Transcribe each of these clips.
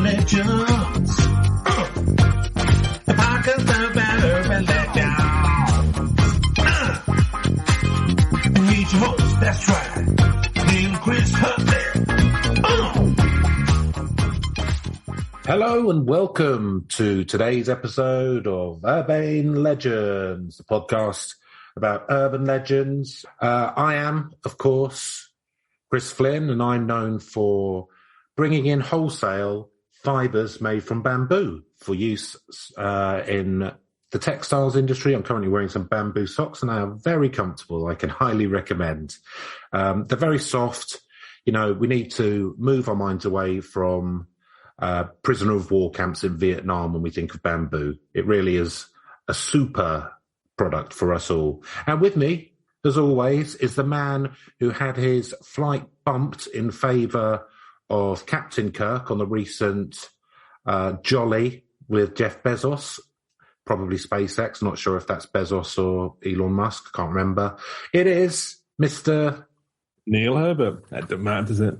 urban legends. The podcast about urban legends. And meet your host, that's right, Neil Chris Huntley. Hello and welcome to today's episode of Urban Legends, the podcast about urban legends. I am, of course, Chris Flynn, and I'm known for bringing in wholesale fibres made from bamboo for use in the textiles industry. I'm currently wearing some bamboo socks, and they are very comfortable. I can highly recommend. They're very soft. You know, we need to move our minds away from prisoner of war camps in Vietnam when we think of bamboo. It really is a super product for us all. And with me, as always, is the man who had his flight bumped in favour of Captain Kirk on the recent Jolly with Jeff Bezos, probably SpaceX. Not sure if that's Bezos or Elon Musk. Can't remember. It is Mr. Neil Herbert. That doesn't matter, does it?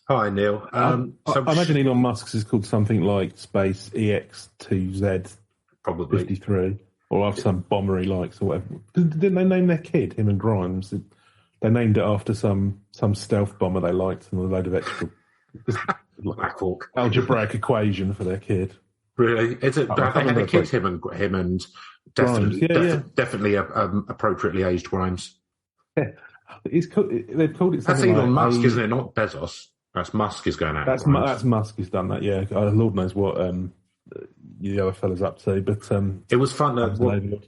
Hi, Neil. I imagine Elon Musk's is called something like Space EX2Z probably 53, or have some bomber he likes or whatever. Didn't they name their kid, him and Grimes? They named it after some stealth bomber they liked and a load of extra Black Hawk algebraic equation for their kid. Really? Is it? Have they had a kid? Him and definitely, Grimes. Definitely appropriately aged Grimes. Yeah, they've called it. That's Elon Musk, isn't it? Not Bezos. That's Musk is going out. That's Musk has done that. Yeah, Lord knows what the other fella's up to. But it was fun.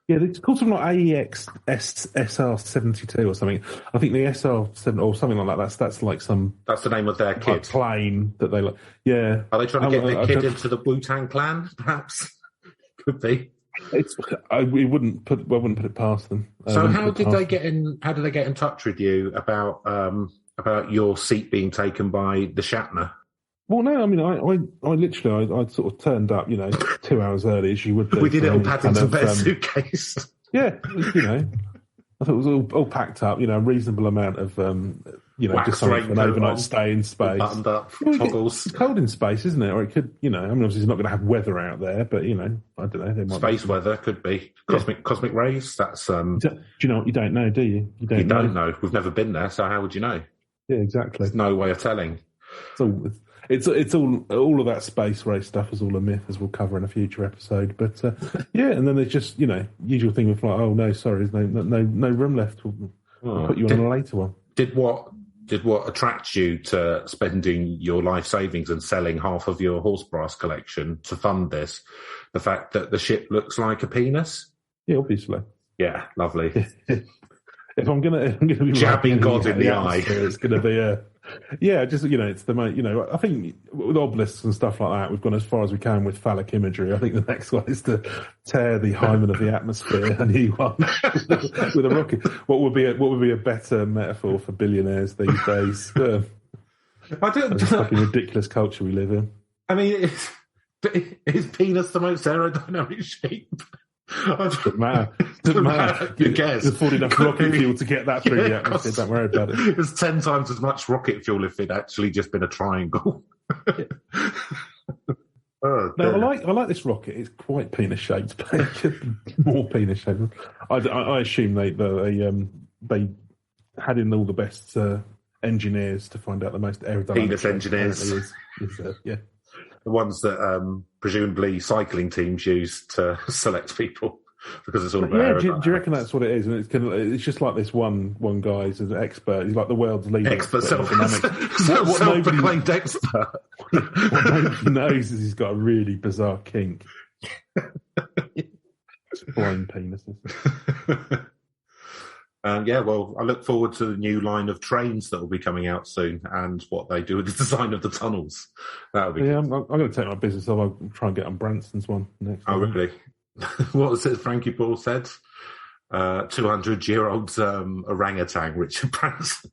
Yeah, it's called something like AEX SR72 or something. I think the SR7 or something like that. That's like some. That's the name of their kid. Plane that they like. Yeah. Are they trying to get their kid into the Wu-Tang Clan? Perhaps could be. I wouldn't put it past them. So how did they get in? How did they get in touch with you about your seat being taken by the Shatner? Well, no, I mean, I literally, I sort of turned up, 2 hours early as you would do. With your little Paddington Bear suitcase. Yeah, I thought it was all packed up, a reasonable amount of, just something for an overnight stay in space. Buttoned up, toggles. It's cold in space, isn't it? Or it could, obviously it's not going to have weather out there, but, I don't know. They might space weather could be. Cosmic rays, that's... Do you know what? You don't know, do you? You don't know. We've never been there, so how would you know? Yeah, exactly. There's no way of telling. It's all of that space race stuff is all a myth, as we'll cover in a future episode. But and then there's just usual thing with like, oh no, sorry, there's no room left. We'll put you on a later one. Did what attract you to spending your life savings and selling half of your horse brass collection to fund this? The fact that the ship looks like a penis. Yeah, obviously. Yeah, lovely. If I'm gonna be jabbing God in the eye, it's gonna be it's the most, I think with obelisks and stuff like that, we've gone as far as we can with phallic imagery. I think the next one is to tear the hymen of the atmosphere, a new one with a rocket. What would be a better metaphor for billionaires these days? I don't. Fucking ridiculous culture we live in. I mean, is penis the most aerodynamic shape? Doesn't matter. Who cares? There's afford enough rocket fuel to get that through the atmosphere. Don't worry about it. It's 10 times as much rocket fuel if it actually just been a triangle. I like this rocket. It's quite penis shaped, more penis shaped. I assume they had in all the best engineers to find out the most aerodynamic penis engineers. Yeah. The ones that presumably cycling teams use to select people because it's all about. Yeah, do you reckon that's what it is? And it's just like this one guy is an expert. He's like the world's leading expert self-proclaimed expert. What nobody knows is he's got a really bizarre kink. Blind penises. Well, I look forward to the new line of trains that will be coming out soon and what they do with the design of the tunnels. That'll be good. I'm going to take my business off. I'll try and get on Branston's one next. Oh, really? What was it Frankie Paul said? 200-year-old orangutan, Richard Branson.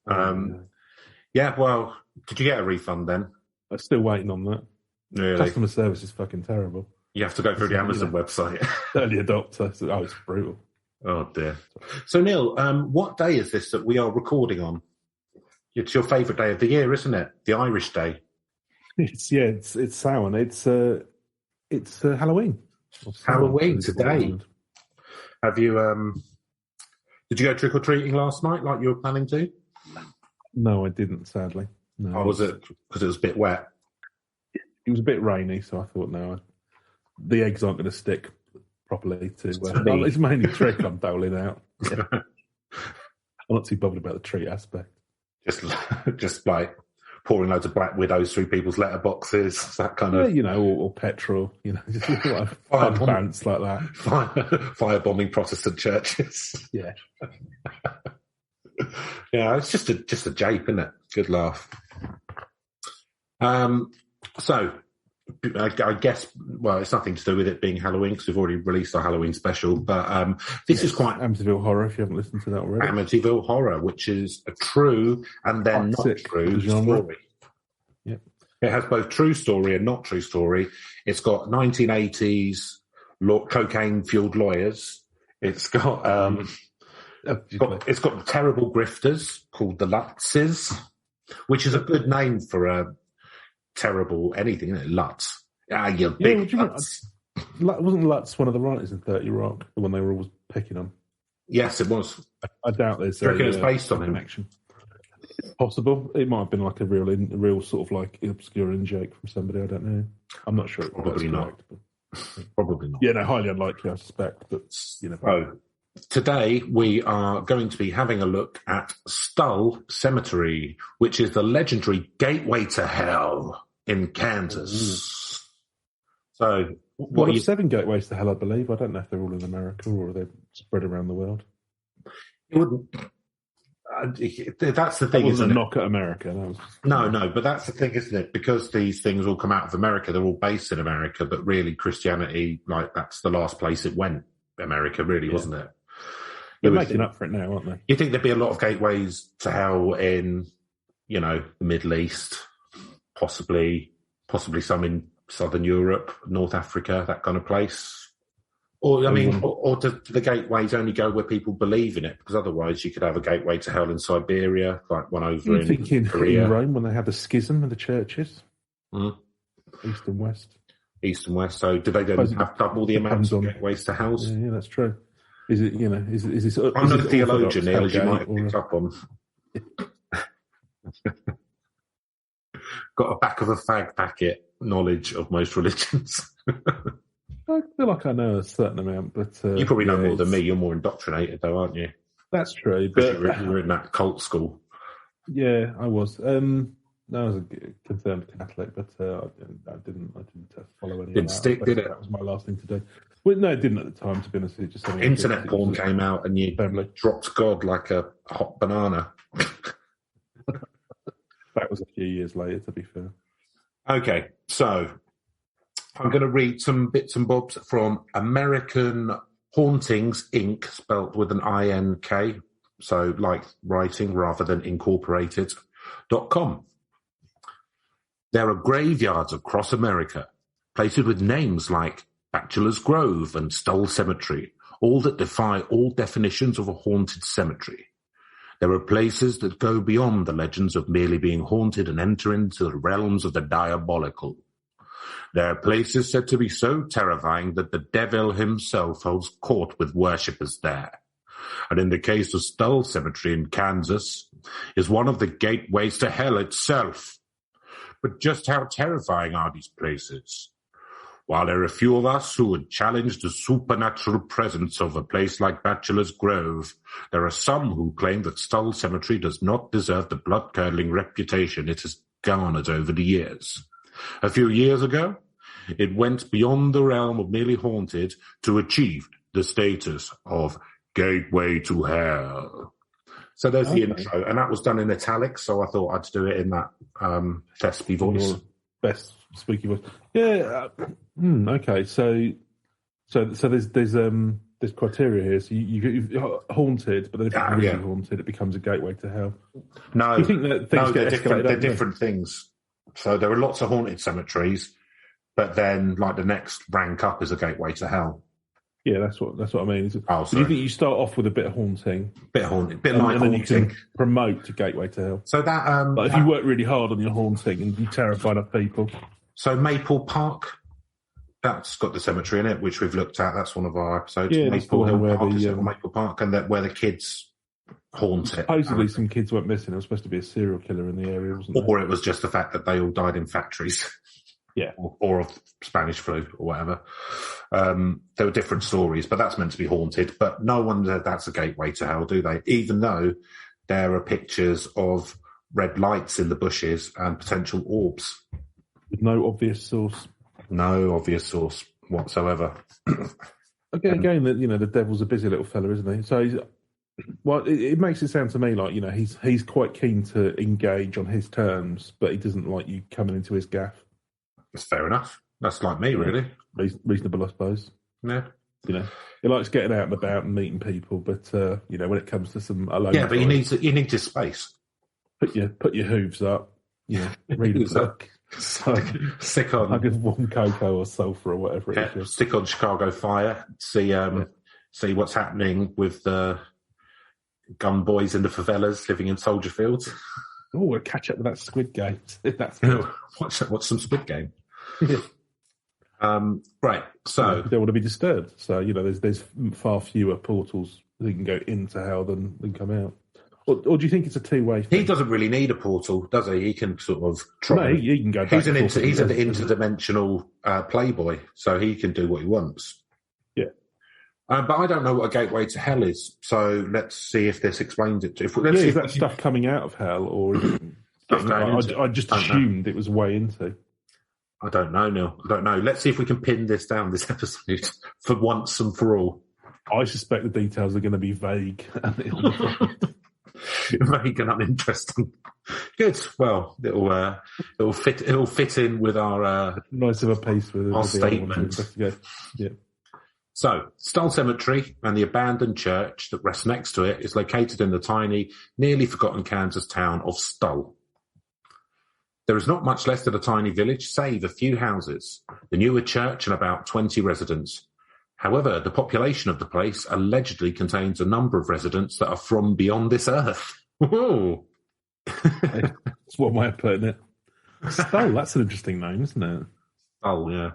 Well, did you get a refund then? I'm still waiting on that. Really? Customer service is fucking terrible. You have to go through the Amazon website. Early adopter. So, it's brutal. Oh, dear. So, Neil, what day is this that we are recording on? It's your favourite day of the year, isn't it? The Irish Day. It's Samhain. It's Halloween. Halloween today. Have you? Did you go trick or treating last night, like you were planning to? No, I didn't. Sadly. No. Oh, was it because it was a bit wet? It was a bit rainy, so I thought, no, the eggs aren't going to stick properly. It's mainly trick I'm doling out. Yeah. I'm not too bothered about the treat aspect. Just like pouring loads of Black Widows through people's letterboxes, that kind of... or petrol, just like fun pants like that. Firebombing Protestant churches. Yeah. Yeah, it's just a jape, isn't it? Good laugh. So, I guess, well, it's nothing to do with it being Halloween because we've already released our Halloween special, but this is quite... Amityville Horror, if you haven't listened to that already. Amityville Horror, which is a true and then not true story. Yep. It has both true story and not true story. It's got 1980s cocaine-fueled lawyers. It's got... It's got terrible grifters called the Lutzes, which is a good name for a terrible anything, isn't it? Lutz. You big Lutz. Wasn't Lutz one of the writers in 30 Rock, the one they were always picking on? Yes, it was. I doubt there's a it's based on him. Connection. Possible. It might have been like a real sort of like obscure in-joke from somebody, I don't know. I'm not sure. Probably not. Probably not. Yeah, no, highly unlikely, I suspect, but today we are going to be having a look at Stull Cemetery, which is the legendary gateway to hell in Kansas. So, one of 7 gateways to hell, I believe. I don't know if they're all in America or they're spread around the world. It wouldn't. That's the thing, isn't it? Knock at America. No, but that's the thing, isn't it? Because these things all come out of America, they're all based in America, but really Christianity, that's the last place it went. America, really, wasn't it? They're making up for it now, aren't they? You think there'd be a lot of gateways to hell in, the Middle East, possibly some in Southern Europe, North Africa, that kind of place? Or do the gateways only go where people believe in it? Because otherwise you could have a gateway to hell in Siberia, like one over in Korea. In Rome, when they had the schism of the churches? East and West. East and West. So do they then have double the amount of gateways to hell? Yeah, that's true. Is it, is this... I'm not a theologian, Neil, as you might have picked up on. Got a back of a fag packet knowledge of most religions. I feel like I know a certain amount, but... you probably know more than me. You're more indoctrinated, though, aren't you? That's true. But you were in that cult school. Yeah, I was. I was a confirmed Catholic, but I didn't follow any Didn't of that. Stick, did it? That was my last thing to do. Well, no, it didn't at the time, to be honest. It just Internet porn came out and you dropped God like a hot banana. That was a few years later, to be fair. Okay, so I'm going to read some bits and bobs from American Hauntings, Inc., spelt with an INK, so like writing rather than incorporated.com. There are graveyards across America, places with names like Bachelor's Grove and Stull Cemetery, all that defy all definitions of a haunted cemetery. There are places that go beyond the legends of merely being haunted and enter into the realms of the diabolical. There are places said to be so terrifying that the devil himself holds court with worshippers there. And in the case of Stull Cemetery in Kansas, is one of the gateways to hell itself. But just how terrifying are these places? While there are a few of us who would challenge the supernatural presence of a place like Bachelor's Grove, there are some who claim that Stull Cemetery does not deserve the blood-curdling reputation it has garnered over the years. A few years ago, it went beyond the realm of merely haunted to achieve the status of gateway to hell. So there's the intro, and that was done in italics, so I thought I'd do it in that thespian voice. Your best spooky voice. Yeah. Okay. So there's criteria here. So you haunted, but then if it's really haunted, it becomes a gateway to hell. No, you think that things get they're different things. So there are lots of haunted cemeteries, but then like the next rank up is a gateway to hell. Yeah, that's what I mean. Do sorry. you think you start off with a bit of haunting, bit like and haunting, then you can promote to Gateway to Hell? So that, if you work really hard on your haunting and you terrify enough people. So Maple Park, that's got the cemetery in it, which we've looked at. That's one of our episodes. Yeah, Maple Hill Park is Maple Park, and where the kids haunt it. Supposedly, some kids went missing. There was supposed to be a serial killer in the area, wasn't there? Or it was just the fact that they all died in factories. Yeah. Or of Spanish flu or whatever. There were different stories, but that's meant to be haunted. But no one said that's a gateway to hell, do they? Even though there are pictures of red lights in the bushes and potential orbs. With no obvious source. No obvious source whatsoever. Again, the devil's a busy little fella, isn't he? So it makes it sound to me like, he's quite keen to engage on his terms, but he doesn't like you coming into his gaff. That's fair enough. That's like me, really. Reasonable, I suppose. Yeah. He likes getting out and about and meeting people, but when it comes to some alone, but you need his space. Put your hooves up. Read a book. Stick on a warm cocoa or sulphur or whatever it is. Stick on Chicago Fire. See what's happening with the gun boys in the favelas living in soldier fields. Oh, we'll catch up with that Squid Game. That's watch some Squid Game. Right, so you don't want to be disturbed. So there's far fewer portals that can go into hell than come out. Or do you think it's a two-way thing? He doesn't really need a portal, does he? He can sort of try. No, he can go back. He's an interdimensional playboy, so he can do what he wants. Yeah. But I don't know what a gateway to hell is, so let's see if this explains it. Is that stuff coming out of hell, or I just assumed it was way into? I don't know, Neil. I don't know. Let's see if we can pin this down this episode for once and for all. I suspect the details are going to be vague and vague and uninteresting. Good. Well, it'll fit in with our nice of a piece with our statement. Yeah. So, Stull Cemetery and the abandoned church that rests next to it is located in the tiny, nearly forgotten Kansas town of Stull. There is not much left of the tiny village, save a few houses, the newer church and about 20 residents. However, the population of the place allegedly contains a number of residents that are from beyond this earth. Ooh. That's one way of putting it. Stull, that's an interesting name, isn't it? Stull, yeah.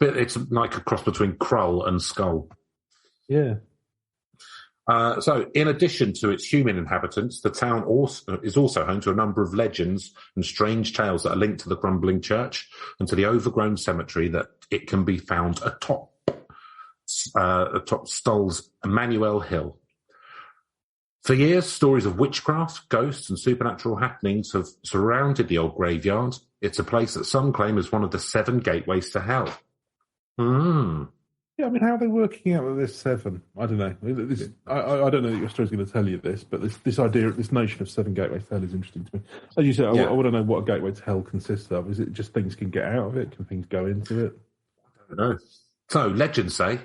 It's like a cross between Krull and Skull. Yeah. So, in addition to its human inhabitants, the town is also home to a number of legends and strange tales that are linked to the crumbling church and to the overgrown cemetery that it can be found atop Stull's Emmanuel Hill. For years, stories of witchcraft, ghosts, and supernatural happenings have surrounded the old graveyard. It's a place that some claim is one of the 7 gateways to hell. Yeah, I mean, how are they working out that there's 7? I don't know. I don't know that your story's going to tell you this, but this idea, this notion of 7 gateways to hell is interesting to me. As you said, I want to know what a gateway to hell consists of. Is it just things can get out of it? Can things go into it? I don't know. So, legends say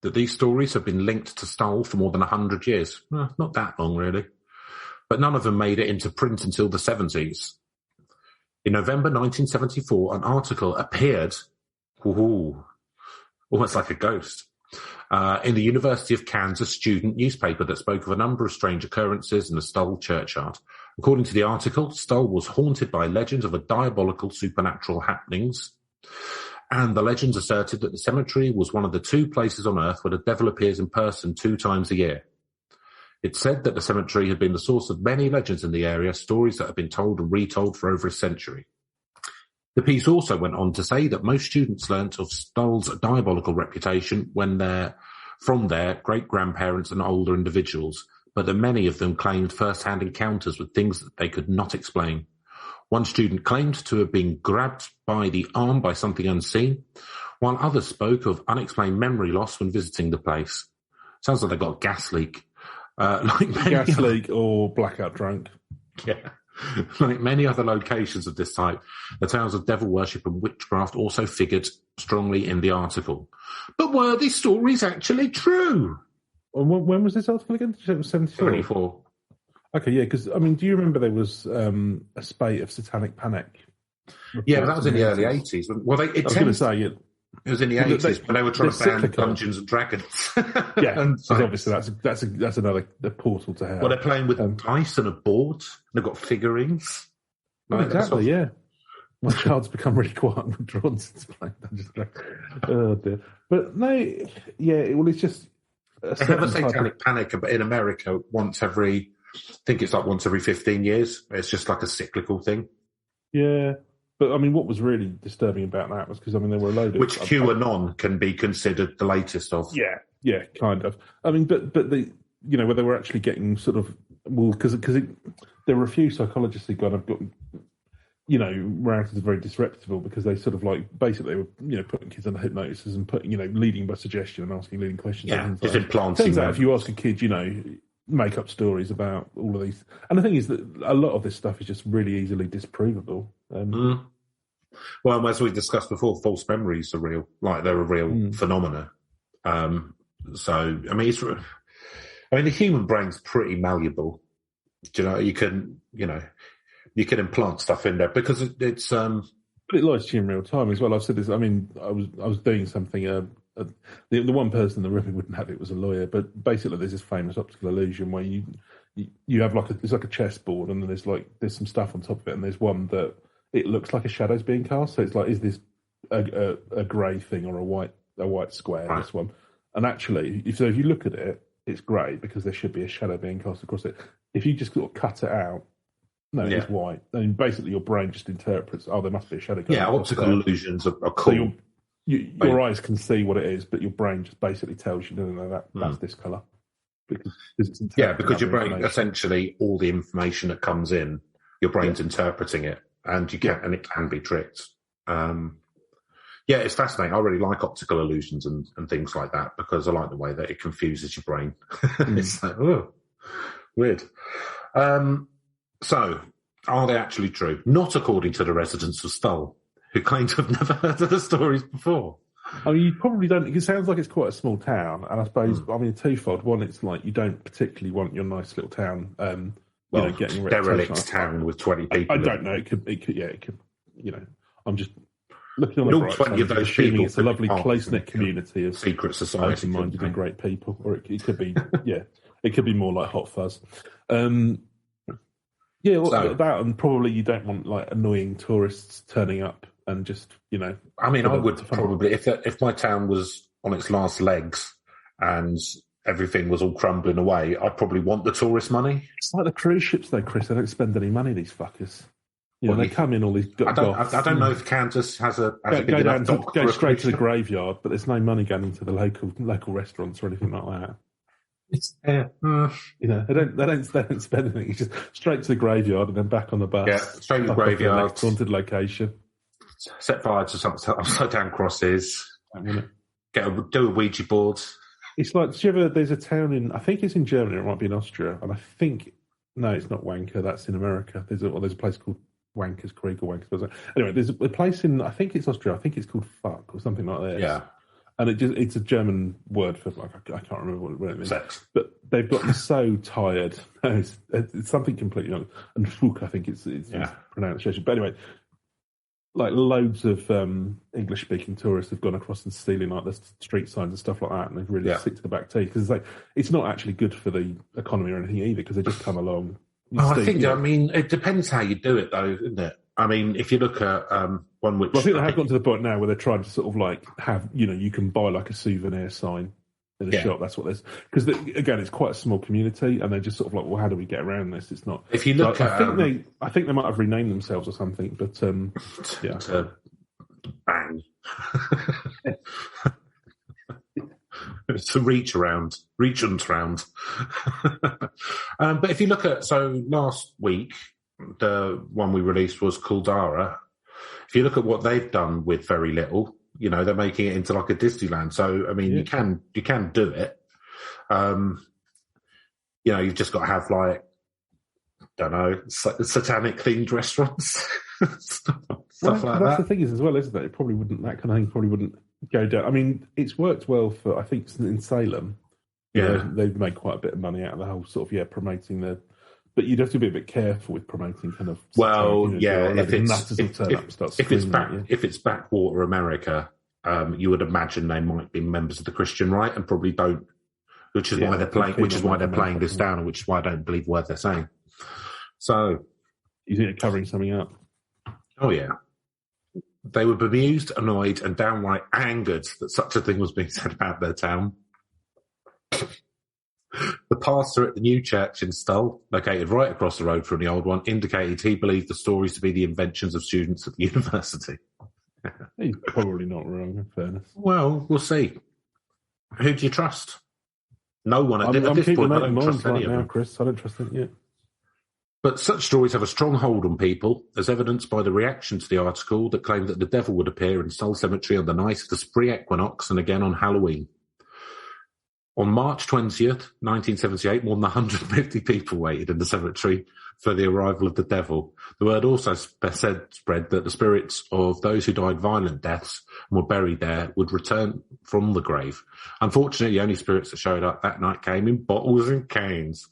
that these stories have been linked to Stull for more than 100 years. Well, not that long, really. But none of them made it into print until the 70s. In November 1974, an article appeared, almost like a ghost, in the University of Kansas student newspaper that spoke of a number of strange occurrences in the Stull churchyard. According to the article, Stull was haunted by legends of a diabolical supernatural happenings, and the legends asserted that the cemetery was one of the 2 places on earth where the devil appears in person 2 times a year. It said that the cemetery had been the source of many legends in the area, stories that have been told and retold for over a century. The piece also went on to say that most students learnt of Stull's diabolical reputation from their great-grandparents and older individuals, but that many of them claimed first-hand encounters with things that they could not explain. One student claimed to have been grabbed by the arm by something unseen, while others spoke of unexplained memory loss when visiting the place. Sounds like they got a gas leak. Gas leak or blackout drunk. Yeah. Like many other locations of this type, the tales of devil worship and witchcraft also figured strongly in the article. But were these stories actually true? When was this article again? Did you say it was 74? 24. Okay, yeah, because, I mean, do you remember there was a spate of satanic panic? Yeah, but that was in the early 80s. Well, I was going to say, It was in the 80s when they were trying to ban cyclical. Dungeons and Dragons. Yeah, And because obviously that's another portal to hell. well, they're playing with dice and a board. They've got figurines. Well, exactly, yeah. My child's become really quiet and drawn since playing Dungeons and Dragons. Oh, dear. But no, yeah, well, it's just... They have a satanic panic in America once every 15 years. It's just like a cyclical thing. Yeah. But, I mean, what was really disturbing about that was because, I mean, there were a load of... Which QAnon can be considered the latest of. Yeah, kind of. I mean, but the, you know, where they were actually getting sort of... Well, because there were a few psychologists who kind of got, you know, ranked as very disreputable because they sort of like, basically, they were, you know, putting kids under hypnosis and putting, you know, leading by suggestion and asking leading questions. Yeah, and just like implanting. Turns out if you ask a kid, you know, make up stories about all of these. And the thing is that a lot of this stuff is just really easily disprovable. Well, as we discussed before, false memories are real. Like, they're a real phenomena. So, I mean, the human brain's pretty malleable. Do you know, you can implant stuff in there because it's. But it lies to you in real time as well. I've said this. I mean, I was doing something. The one person in the room who wouldn't have it was a lawyer. But basically, there's this famous optical illusion where you have it's like a chessboard, and then there's some stuff on top of it, and there's one that it looks like a shadow's being cast. So it's like, is this a grey thing or a white square? Right. This one, and actually, if you look at it, it's grey because there should be a shadow being cast across it. If you just sort of cut it out, it's white. And basically, your brain just interprets, there must be a shadow. Yeah, optical illusions are cool. So your eyes can see what it is, but your brain just basically tells you, no, that's this colour. Because your brain, essentially, all the information that comes in, your brain's interpreting it, and and it can be tricked. It's fascinating. I really like optical illusions and things like that because I like the way that it confuses your brain. It's like, oh, weird. So, are they actually true? Not according to the residents of Stull, who claim to have never heard of the stories before. I mean, you probably don't. It sounds like it's quite a small town, and I suppose, I mean, twofold. One, it's like you don't particularly want your nice little town, getting a derelict town with 20 people. I don't know. It could. You know, I'm just looking on the bright side, of those assuming people it's a lovely close-knit community of secret society, open-minded and great people, or it could be, it could be more like Hot Fuzz. That, and probably you don't want like annoying tourists turning up and just, you know. I mean, I would probably, if my town was on its last legs and everything was all crumbling away, I'd probably want the tourist money. It's like the cruise ships, though, Chris. They don't spend any money, these fuckers. You know, they come in all these. I don't know if Kansas has a go straight to the graveyard, but there's no money going into the local restaurants or anything like that. You know, they don't spend anything. It's just straight to the graveyard and then back on the bus. Yeah, straight to the graveyard. Next haunted location. Set fire to some upside down crosses. Do a Ouija board. It's like, there's a town in, I think it's in Germany, or it might be in Austria, and I think, no, it's not Wanker, that's in America. There's a place called Wankers Creek or Wankers. Anyway, there's a place in, I think it's Austria, I think it's called Fuck or something like this. Yeah. And it's a German word for, like, I can't remember what it means. Sex. But they've gotten so tired. It's something completely wrong. And Fuck, I think it's pronunciation. But anyway, like loads of English-speaking tourists have gone across and stealing like the street signs and stuff like that, and they've really stick to the back teeth because it's not actually good for the economy or anything either because they just come along. I mean, it depends how you do it, though, isn't it? I mean, if you look at one which... Well, I think they have gotten to the point now where they're trying to sort of like have, you know, you can buy like a souvenir sign in a shop. That's what there's... Because, again, it's quite a small community and they're just sort of like, well, how do we get around this? It's not... If you look at... I think they might have renamed themselves or something, but yeah. Bang. It's a reach and round. But if you look at... So last week... The one we released was Kuldara. If you look at what they've done with very little, you know, they're making it into like a Disneyland. So, I mean, you can do it. You know, you've just got to have like, don't know, satanic themed restaurants, stuff like that. That's the thing is as well, isn't it? That kind of thing probably wouldn't go down. I mean, it's worked well for, I think, in Salem. They've made quite a bit of money out of the whole sort of, promoting the. But you'd have to be a bit careful with promoting kind of. Well, if it's backwater America, you would imagine they might be members of the Christian right and probably don't, which is why they're playing. Which is why they're playing this down, and which is why I don't believe a word they're saying. So, you think they're covering something up? Oh yeah, they were bemused, annoyed, and downright angered that such a thing was being said about their town. The pastor at the new church in Stull, located right across the road from the old one, indicated he believed the stories to be the inventions of students at the university. He's probably not wrong, in fairness. Well, we'll see. Who do you trust? No one at this point. I don't trust any of them. Chris. I don't trust it yet. But such stories have a strong hold on people, as evidenced by the reaction to the article that claimed that the devil would appear in Stull Cemetery on the night of the spring equinox and again on Halloween. On March 20th, 1978, more than 150 people waited in the cemetery for the arrival of the devil. The word also spread that the spirits of those who died violent deaths and were buried there would return from the grave. Unfortunately, the only spirits that showed up that night came in bottles and cans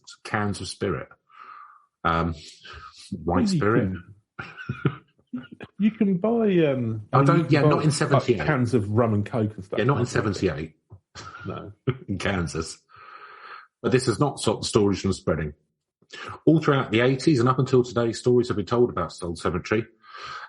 of spirit. White spirit. You can buy. Not in 78. Cans of rum and coke and stuff. Yeah, not in 78. No, in Kansas. But this has not stopped the stories from spreading. All throughout the 80s and up until today, stories have been told about Stull Cemetery.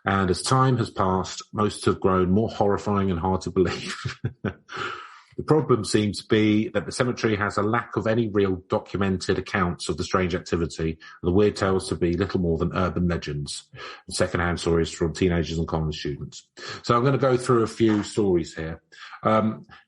And as time has passed, most have grown more horrifying and hard to believe. The problem seems to be that the cemetery has a lack of any real documented accounts of the strange activity, and the weird tales to be little more than urban legends and second-hand stories from teenagers and college students. So I'm going to go through a few stories here.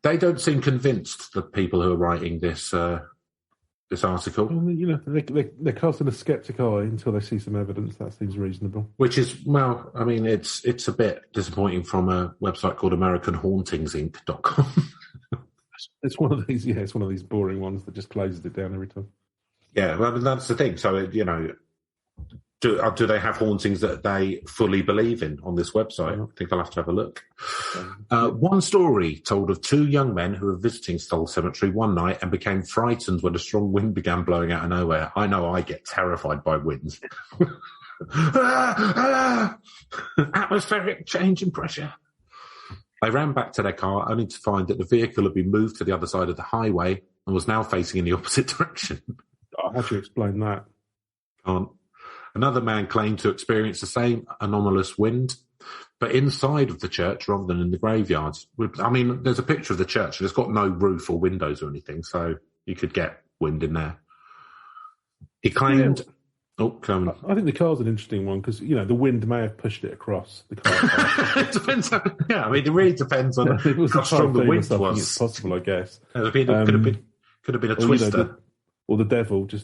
They don't seem convinced, the people who are writing this article. Well, they're casting a skeptic eye until they see some evidence. That seems reasonable. Which is, well, I mean, it's a bit disappointing from a website called AmericanHauntingsInc.com. It's one of these boring ones that just closes it down every time. Yeah, well, that's the thing. So, do they have hauntings that they fully believe in on this website? I think I'll have to have a look. One story told of two young men who were visiting Stull Cemetery one night and became frightened when a strong wind began blowing out of nowhere. I know I get terrified by winds. Atmospheric change in pressure. They ran back to their car only to find that the vehicle had been moved to the other side of the highway and was now facing in the opposite direction. How do you explain that? Can't. Another man claimed to experience the same anomalous wind, but inside of the church rather than in the graveyards. I mean, there's a picture of the church and it's got no roof or windows or anything, so you could get wind in there. He claimed... Yeah. Oh, come on. I think the car's an interesting one because, the wind may have pushed it across the car. It depends. It really depends on how strong the wind was. It's possible, I guess. Could have been a twister. Or the devil could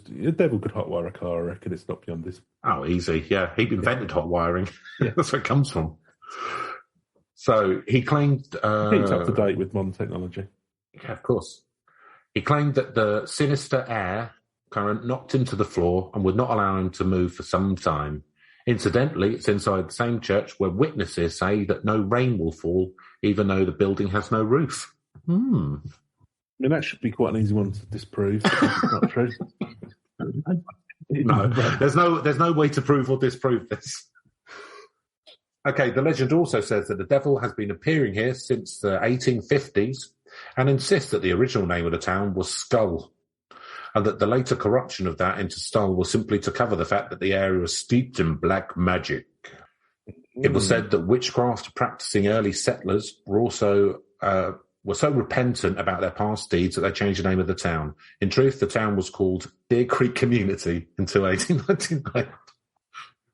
hotwire a car, I reckon. It's not beyond this. Oh, easy. Yeah, he invented hot wiring. Yeah. That's where it comes from. So he claimed... He's up to date with modern technology. Yeah, of course. He claimed that the sinister air current knocked him to the floor and would not allow him to move for some time. Incidentally, it's inside the same church where witnesses say that no rain will fall, even though the building has no roof. I mean, that should be quite an easy one to disprove. It's not true. No, there's no way to prove or disprove this. Okay, the legend also says that the devil has been appearing here since the 1850s and insists that the original name of the town was Skull, and that the later corruption of that into Stull was simply to cover the fact that the area was steeped in black magic. It was said that witchcraft-practicing early settlers were so repentant about their past deeds that they changed the name of the town. In truth, the town was called Deer Creek Community until 1899,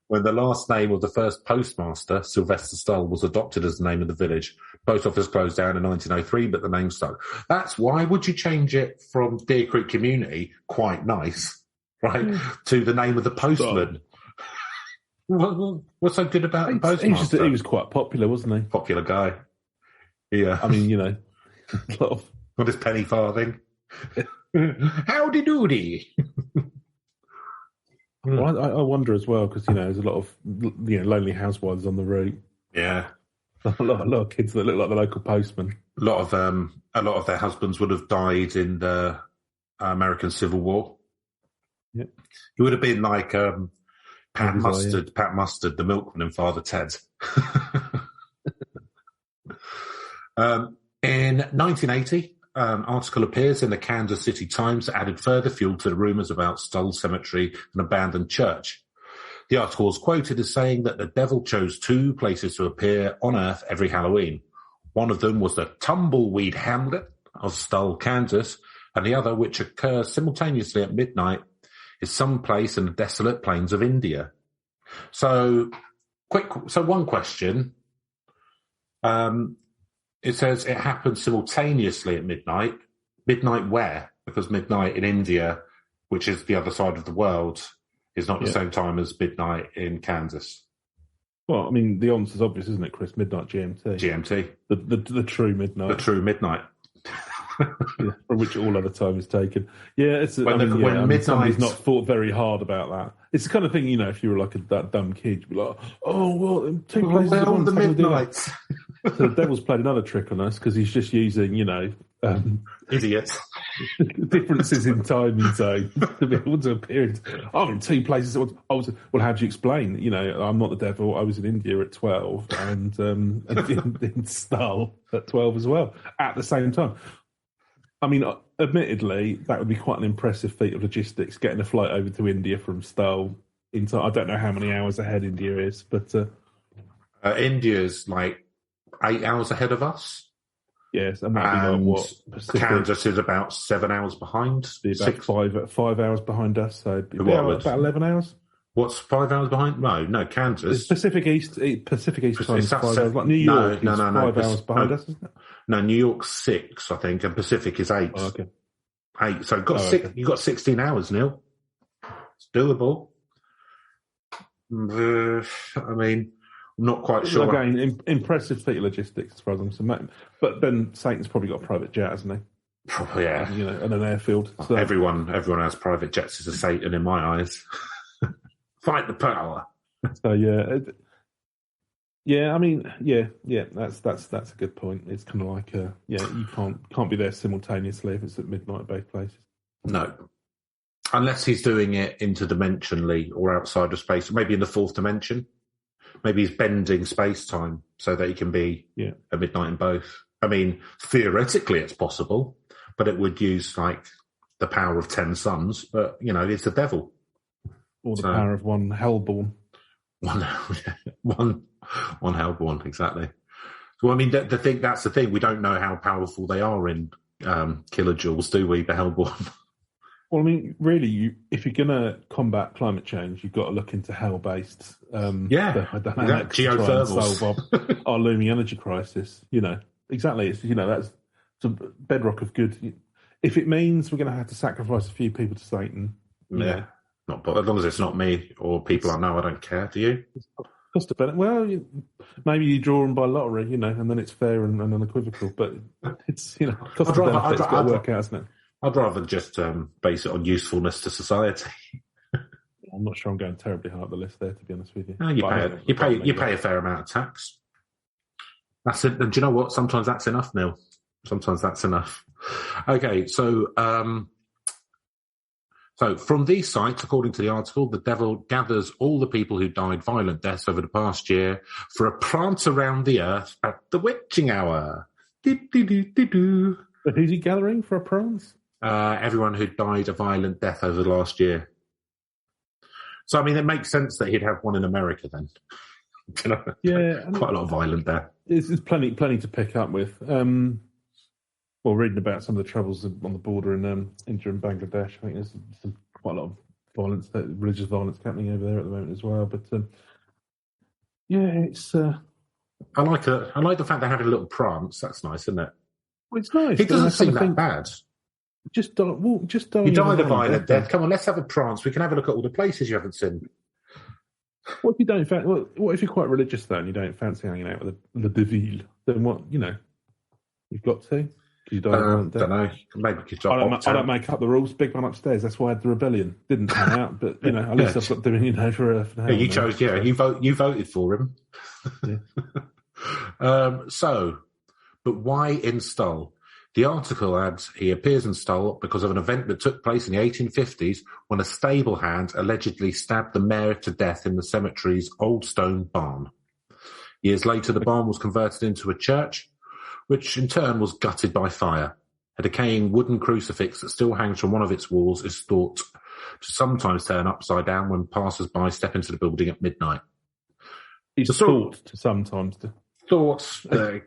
when the last name of the first postmaster, Sylvester Stull, was adopted as the name of the village. Post office closed down in 1903, but the name stuck. That's why would you change it from Deer Creek Community, quite nice, right, to the name of the postman? What's so good about the postmaster? He was quite popular, wasn't he? Popular guy. Yeah. I mean, a lot of... What is penny farthing? Howdy doody. Well, I wonder as well because there's a lot of lonely housewives on the route. Yeah, a lot of kids that look like the local postman. A lot of their husbands would have died in the American Civil War. Yeah, he would have been like Pat Mustard, the milkman in Father Ted. In 1980, an article appears in the Kansas City Times that added further fuel to the rumours about Stull Cemetery, an abandoned church. The article was quoted as saying that the devil chose two places to appear on Earth every Halloween. One of them was the tumbleweed hamlet of Stull, Kansas, and the other, which occurs simultaneously at midnight, is some place in the desolate plains of India. So one question. It says it happened simultaneously at midnight. Midnight where? Because midnight in India, which is the other side of the world, is not the same time as midnight in Kansas. Well, I mean, the answer's obvious, isn't it, Chris? Midnight GMT. GMT. The true midnight. The true midnight. Yeah, from which all other time is taken. Yeah, it's when midnight... somebody's not thought very hard about that. It's the kind of thing, if you were like that dumb kid, you'd be like, oh, well, two places at once. The midnights. So the devil's played another trick on us because he's just using, idiots. differences in time and zone to be able to appear. I'm in two places at once. Well, how do you explain? I'm not the devil. I was in India at 12 and in Stull at 12 as well at the same time. I mean, admittedly, that would be quite an impressive feat of logistics, getting a flight over to India from Stull. I don't know how many hours ahead India is, but... India's like 8 hours ahead of us. Yes, and that'd be like what? Pacific, Kansas is about 7 hours behind. About 5 hours behind us, so it'd be about 11 hours. What's 5 hours behind? No, Kansas. It's Pacific East time is 5 hours. Like New York is 5 hours behind us, isn't it? No, New York's 6, I think, and Pacific is 8. Oh, okay. 8. So you've got 16 hours, Neil. It's doable. I mean, I'm not quite sure. Again, impressive feat of logistics as far as I'm concerned. But then Satan's probably got a private jet, hasn't he? Probably, yeah. And an airfield. So. Everyone has private jets as a Satan in my eyes. Fight the power. So yeah, I mean, that's a good point. It's kind of like, you can't be there simultaneously if it's at midnight at both places. No, unless he's doing it interdimensionally or outside of space, maybe in the fourth dimension. Maybe he's bending space time so that he can be at midnight in both. I mean, theoretically, it's possible, but it would use like the power of 10 suns. But it's the devil, or the power of one hellborn. One hellborn, exactly. Well, I mean, that's the thing. We don't know how powerful they are in kilojoules, do we? The hellborn. Well, I mean, really, if you're going to combat climate change, you've got to look into hell-based dynamics to try and solve our looming energy crisis. Exactly. It's that's a bedrock of good. If it means we're going to have to sacrifice a few people to Satan, not as long as it's not me or people I know, I don't care. Do you? Cost a benefit. Well, maybe you draw them by lottery, and then it's fair and unequivocal. But it's cost a benefit's got to work out, isn't it? I'd rather just base it on usefulness to society. I'm not sure I'm going terribly high up the list there, to be honest with you. No, you pay a fair amount of tax. That's it. And do you know what? Sometimes that's enough, Neil. Sometimes that's enough. Okay, so from these sites, according to the article, the devil gathers all the people who died violent deaths over the past year for a prance around the earth at the witching hour. But who's he gathering for a prance? Everyone who died a violent death over the last year. So, I mean, it makes sense that he'd have one in America then. Yeah. Quite a lot of violent death. There's plenty to pick up with. Reading about some of the troubles on the border in India and Bangladesh, I think there's quite a lot of violence, religious violence happening over there at the moment as well. But, it's... I like the fact they're having a little prance. That's nice, isn't it? Well, it's nice. It doesn't seem that bad. Just die. You died a violent death. Come on, let's have a prance. We can have a look at all the places you haven't seen. What if you don't? What if you're quite religious though, and you don't fancy hanging out with the devil? Then what? You've got to. You died a violent death. Don't know. Maybe because I don't make up the rules. Big man upstairs. That's why I had the rebellion. Didn't hang out, but at least I've got doing for you chose. Yeah, you voted for him. Yeah. But why in Stull? The article adds he appears in Stull because of an event that took place in the 1850s when a stable hand allegedly stabbed the mayor to death in the cemetery's old stone barn. Years later, the barn was converted into a church, which in turn was gutted by fire. A decaying wooden crucifix that still hangs from one of its walls is thought to sometimes turn upside down when passers-by step into the building at midnight. It's thought to sometimes. Thoughts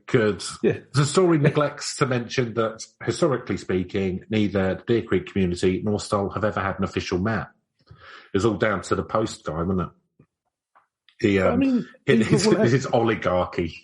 could. Yeah. The story neglects to mention that, historically speaking, neither the Deer Creek community nor Stull have ever had an official map. It's all down to the post guy, wasn't it? It's oligarchy.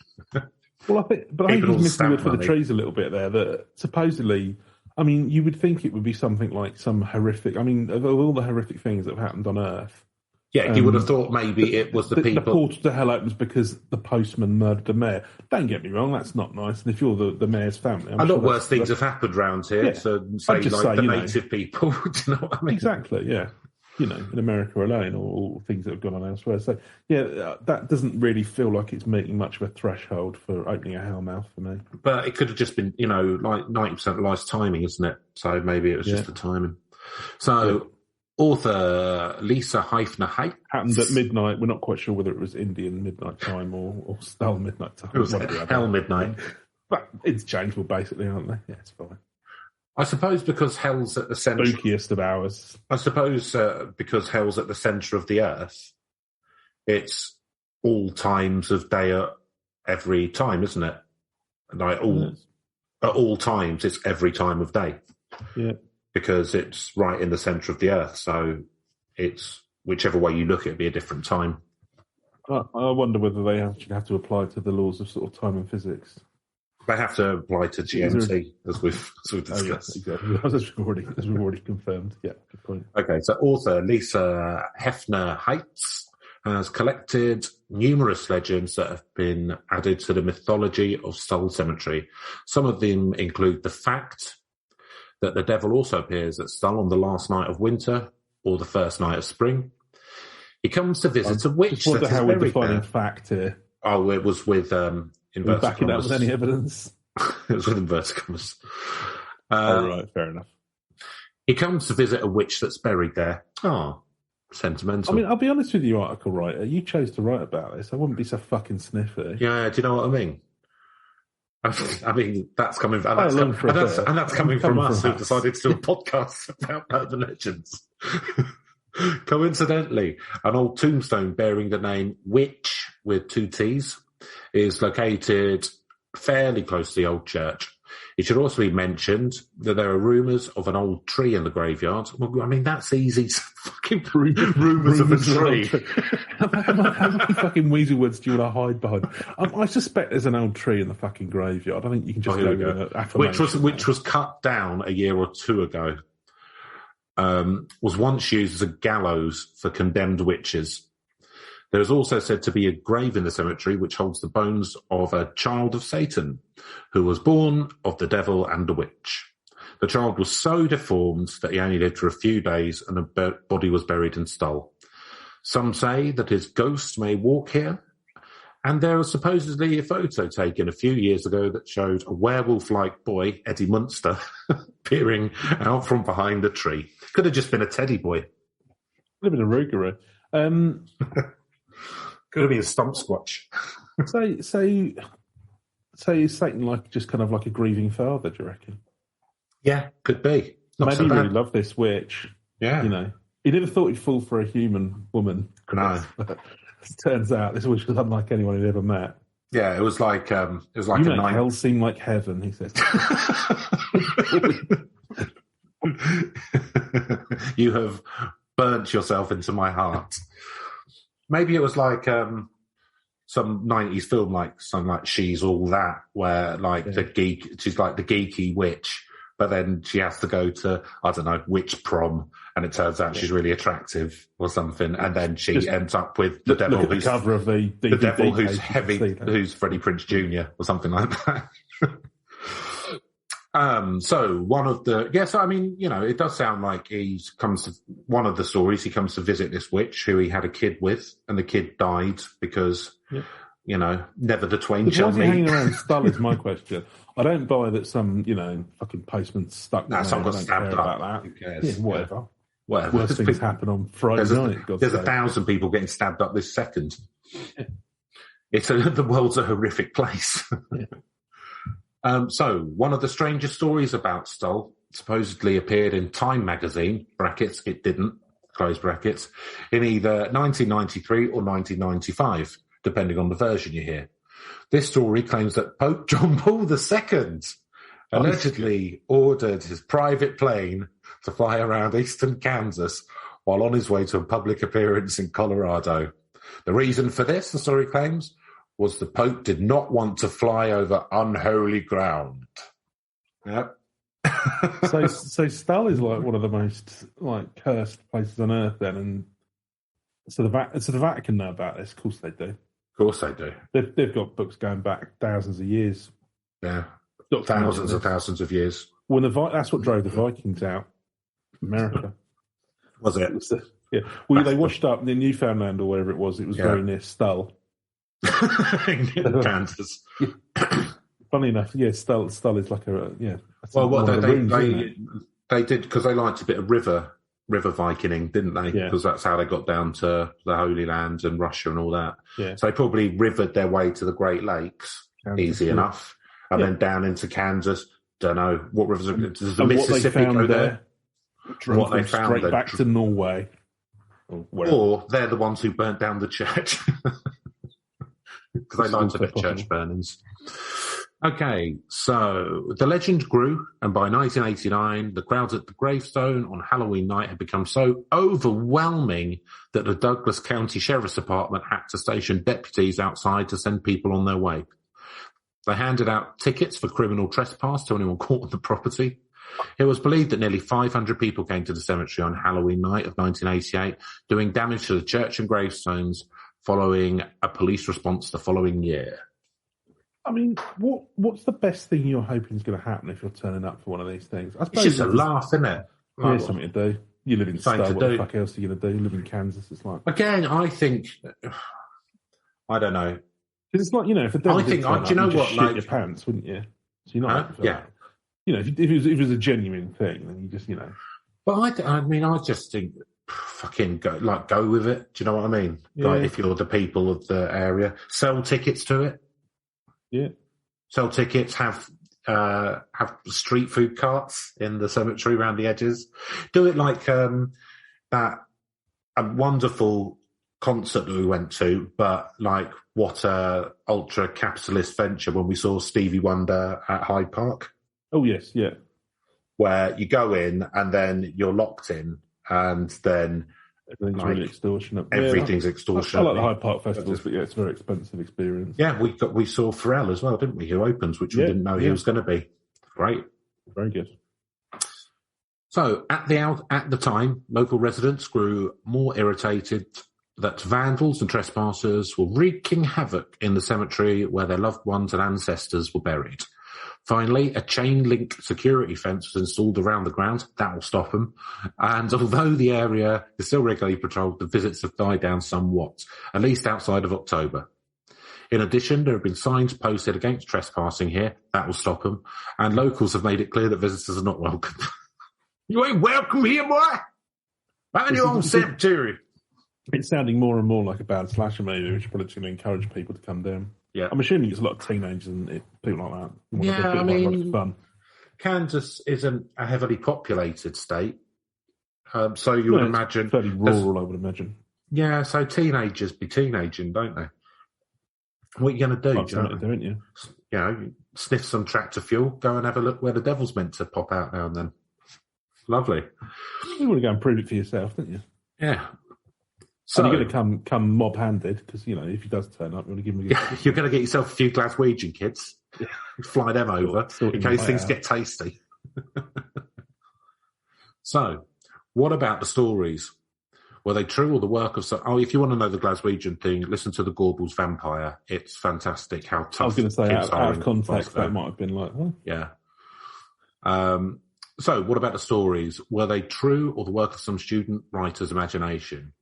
Well, I think he's missing the wood for the trees a little bit there. That supposedly, I mean, you would think it would be something like some horrific. I mean, of all the horrific things that have happened on Earth. Yeah, you would have thought maybe it was the people. The portal to hell opens because the postman murdered the mayor. Don't get me wrong, that's not nice. And if you're the mayor's family, a lot worse things have happened around here. Yeah. So say the native people. Do you know what I mean? Exactly. Yeah. In America alone, or things that have gone on elsewhere. So, that doesn't really feel like it's meeting much of a threshold for opening a hellmouth for me. But it could have just been, like 90% of life's timing, isn't it? So maybe it was just the timing. So, author Lisa Heifner Heights happened at midnight. We're not quite sure whether it was Indian midnight time or Stull midnight time. It was hell midnight. But interchangeable, basically, aren't they? Yeah, it's fine. I suppose because hell's at the centre. Spookiest of hours. I suppose because hell's at the centre of the earth, it's all times of day at every time, isn't it? Like at all times, it's every time of day. Yeah. Because it's right in the centre of the earth, so it's whichever way you look, it'd be a different time. I wonder whether they actually have to apply to the laws of sort of time and physics. They have to apply to GMT, as we've discussed. Exactly. As we've already confirmed. Yeah, good point. Okay, so author Lisa Heifner Heights has collected numerous legends that have been added to the mythology of Stull Cemetery. Some of them include the fact that the devil also appears at Stull on the last night of winter or the first night of spring. He comes to visit a witch that is buried defining there. Fact here. Oh, it was with inverted backing commas. up with any evidence? It was with inverted commas. Right, fair enough. He comes to visit a witch that's buried there. Oh, sentimental. I mean, I'll be honest with you, article writer. You chose to write about this. I wouldn't be so fucking sniffy. Yeah, do you know what I mean? I mean, that's coming, and that's coming from us who decided to do a podcast about urban legends. Coincidentally, an old tombstone bearing the name Witch with 2 T's is located fairly close to the old church. It should also be mentioned that there are rumours of an old tree in the graveyard. Well, I mean, that's easy. Fucking rumours of a tree. How many fucking weasel words do you want to hide behind? I suspect there's an old tree in the fucking graveyard. I think you can just go with an affirmation. Which was cut down a year or 2 ago. Was once used as a gallows for condemned witches. There is also said to be a grave in the cemetery which holds the bones of a child of Satan who was born of the devil and a witch. The child was so deformed that he only lived for a few days and the body was buried in Stull. Some say that his ghost may walk here, and there was supposedly a photo taken a few years ago that showed a werewolf-like boy, Eddie Munster, peering out from behind the tree. Could have just been a teddy boy. Could have been a Rougarou. Could have been a stump squatch. So is Satan like just kind of like a grieving father, do you reckon? Yeah, could be. Maybe he really loved this witch. Yeah. He never thought he'd fall for a human woman. No. It turns out this witch was unlike anyone he'd ever met. Yeah, it was like you make hell seem like heaven, he says. You have burnt yourself into my heart. Maybe it was like some 90s film, like something like She's All That, where she's like the geeky witch, but then she has to go to, I don't know, witch prom, and it turns out she's really attractive or something, and then she ends up with the devil who's the cover of the devil who's heavy, who's Freddie Prinze Jr. or something like that. So one of the, I mean, it does sound like one of the stories, he comes to visit this witch who he had a kid with, and the kid died because, never the twain shall meet. Why is he hanging around Stull is my question. I don't buy that some, fucking postman stuck. No, someone got stabbed up. About that. Who cares? Yeah, whatever. Whatever. Worst things happen on Friday night. There's 1,000 people getting stabbed up this second. Yeah. The world's a horrific place. Yeah. So, one of the strangest stories about Stull supposedly appeared in Time magazine, brackets, it didn't, close brackets, in either 1993 or 1995, depending on the version you hear. This story claims that Pope John Paul II allegedly ordered his private plane to fly around eastern Kansas while on his way to a public appearance in Colorado. The reason for this, the story claims, was the Pope did not want to fly over unholy ground. Yep. So Stull is like one of the most cursed places on earth then, and so the Vatican know about this. Of course they do. Of course they do. They've got books going back thousands of years. Yeah, thousands of years. When that's what drove the Vikings out of America. Was it? Yeah. Well, they washed up in Newfoundland or wherever it was. It was very near Stull. In Kansas. Funny enough, Stull is like a Well, what they did, because they liked a bit of river Viking, didn't they? Because that's how they got down to the Holy Land and Russia and all that. Yeah. So they probably rivered their way to the Great Lakes, easy enough, and then down into Kansas. Don't know what rivers. Does the Mississippi go there? What they found straight back to Norway, or they're the ones who burnt down the church because they liked a bit of church burnings. Okay, so the legend grew, and by 1989, the crowds at the gravestone on Halloween night had become so overwhelming that the Douglas County Sheriff's Department had to station deputies outside to send people on their way. They handed out tickets for criminal trespass to anyone caught on the property. It was believed that nearly 500 people came to the cemetery on Halloween night of 1988, doing damage to the church and gravestones following a police response the following year. I mean, what's the best thing you're hoping is going to happen if you're turning up for one of these things? I It's suppose just a laugh, isn't it? Here's something to do. You live in Stull, what the fuck else are you going to do? You live in Kansas, it's like... Again, I think... I don't know. Because it's like, if a devil did turn up, do you know what? Shit your pants, wouldn't you? So you're not... if it was a genuine thing, then you just, But I just think... Fucking go with it. Do you know what I mean? Yeah. Like if you're the people of the area, sell tickets to it. Yeah, sell tickets. Have street food carts in the cemetery around the edges. Do it like that a wonderful concert that we went to, but like what a ultra capitalist venture when we saw Stevie Wonder at Hyde Park. Oh yes, yeah. Where you go in and then you're locked in. And then everything's really extortionate. Everything's extortionate. I like the Hyde Park festivals, but it's a very expensive experience. Yeah, we saw Pharrell as well, didn't we? Who opens, which we didn't know he was going to be. Great, very good. So at the time, local residents grew more irritated that vandals and trespassers were wreaking havoc in the cemetery where their loved ones and ancestors were buried. Finally, a chain-link security fence was installed around the ground. That will stop them. And although the area is still regularly patrolled, the visits have died down somewhat, at least outside of October. In addition, there have been signs posted against trespassing here. That will stop them. And locals have made it clear that visitors are not welcome. You ain't welcome here, boy! Find your own cemetery! It's sounding more and more like a bad slasher movie, which is probably going to encourage people to come down. Yeah, I'm assuming it's a lot of teenagers and people like that. Yeah, I mean, fun. Kansas isn't a heavily populated state, so you would imagine it's fairly rural. I would imagine. Yeah, so teenagers be teenaging, don't they? What are you going to do? Don't you? Sniff some tractor fuel, go and have a look where the devil's meant to pop out now and then. Lovely. You want to go and prove it for yourself, don't you? Yeah. So you're going to come mob-handed because, if he does turn up, you want to give him you're going to get yourself a few Glaswegian kids, fly them over in case things get tasty. So, what about the stories? Were they true or the work of... if you want to know the Glaswegian thing, listen to the Gorbals Vampire. It's fantastic how tough... I was going to say, out of context, that might have been like... Oh. Yeah. So, what about the stories? Were they true or the work of some student writer's imagination?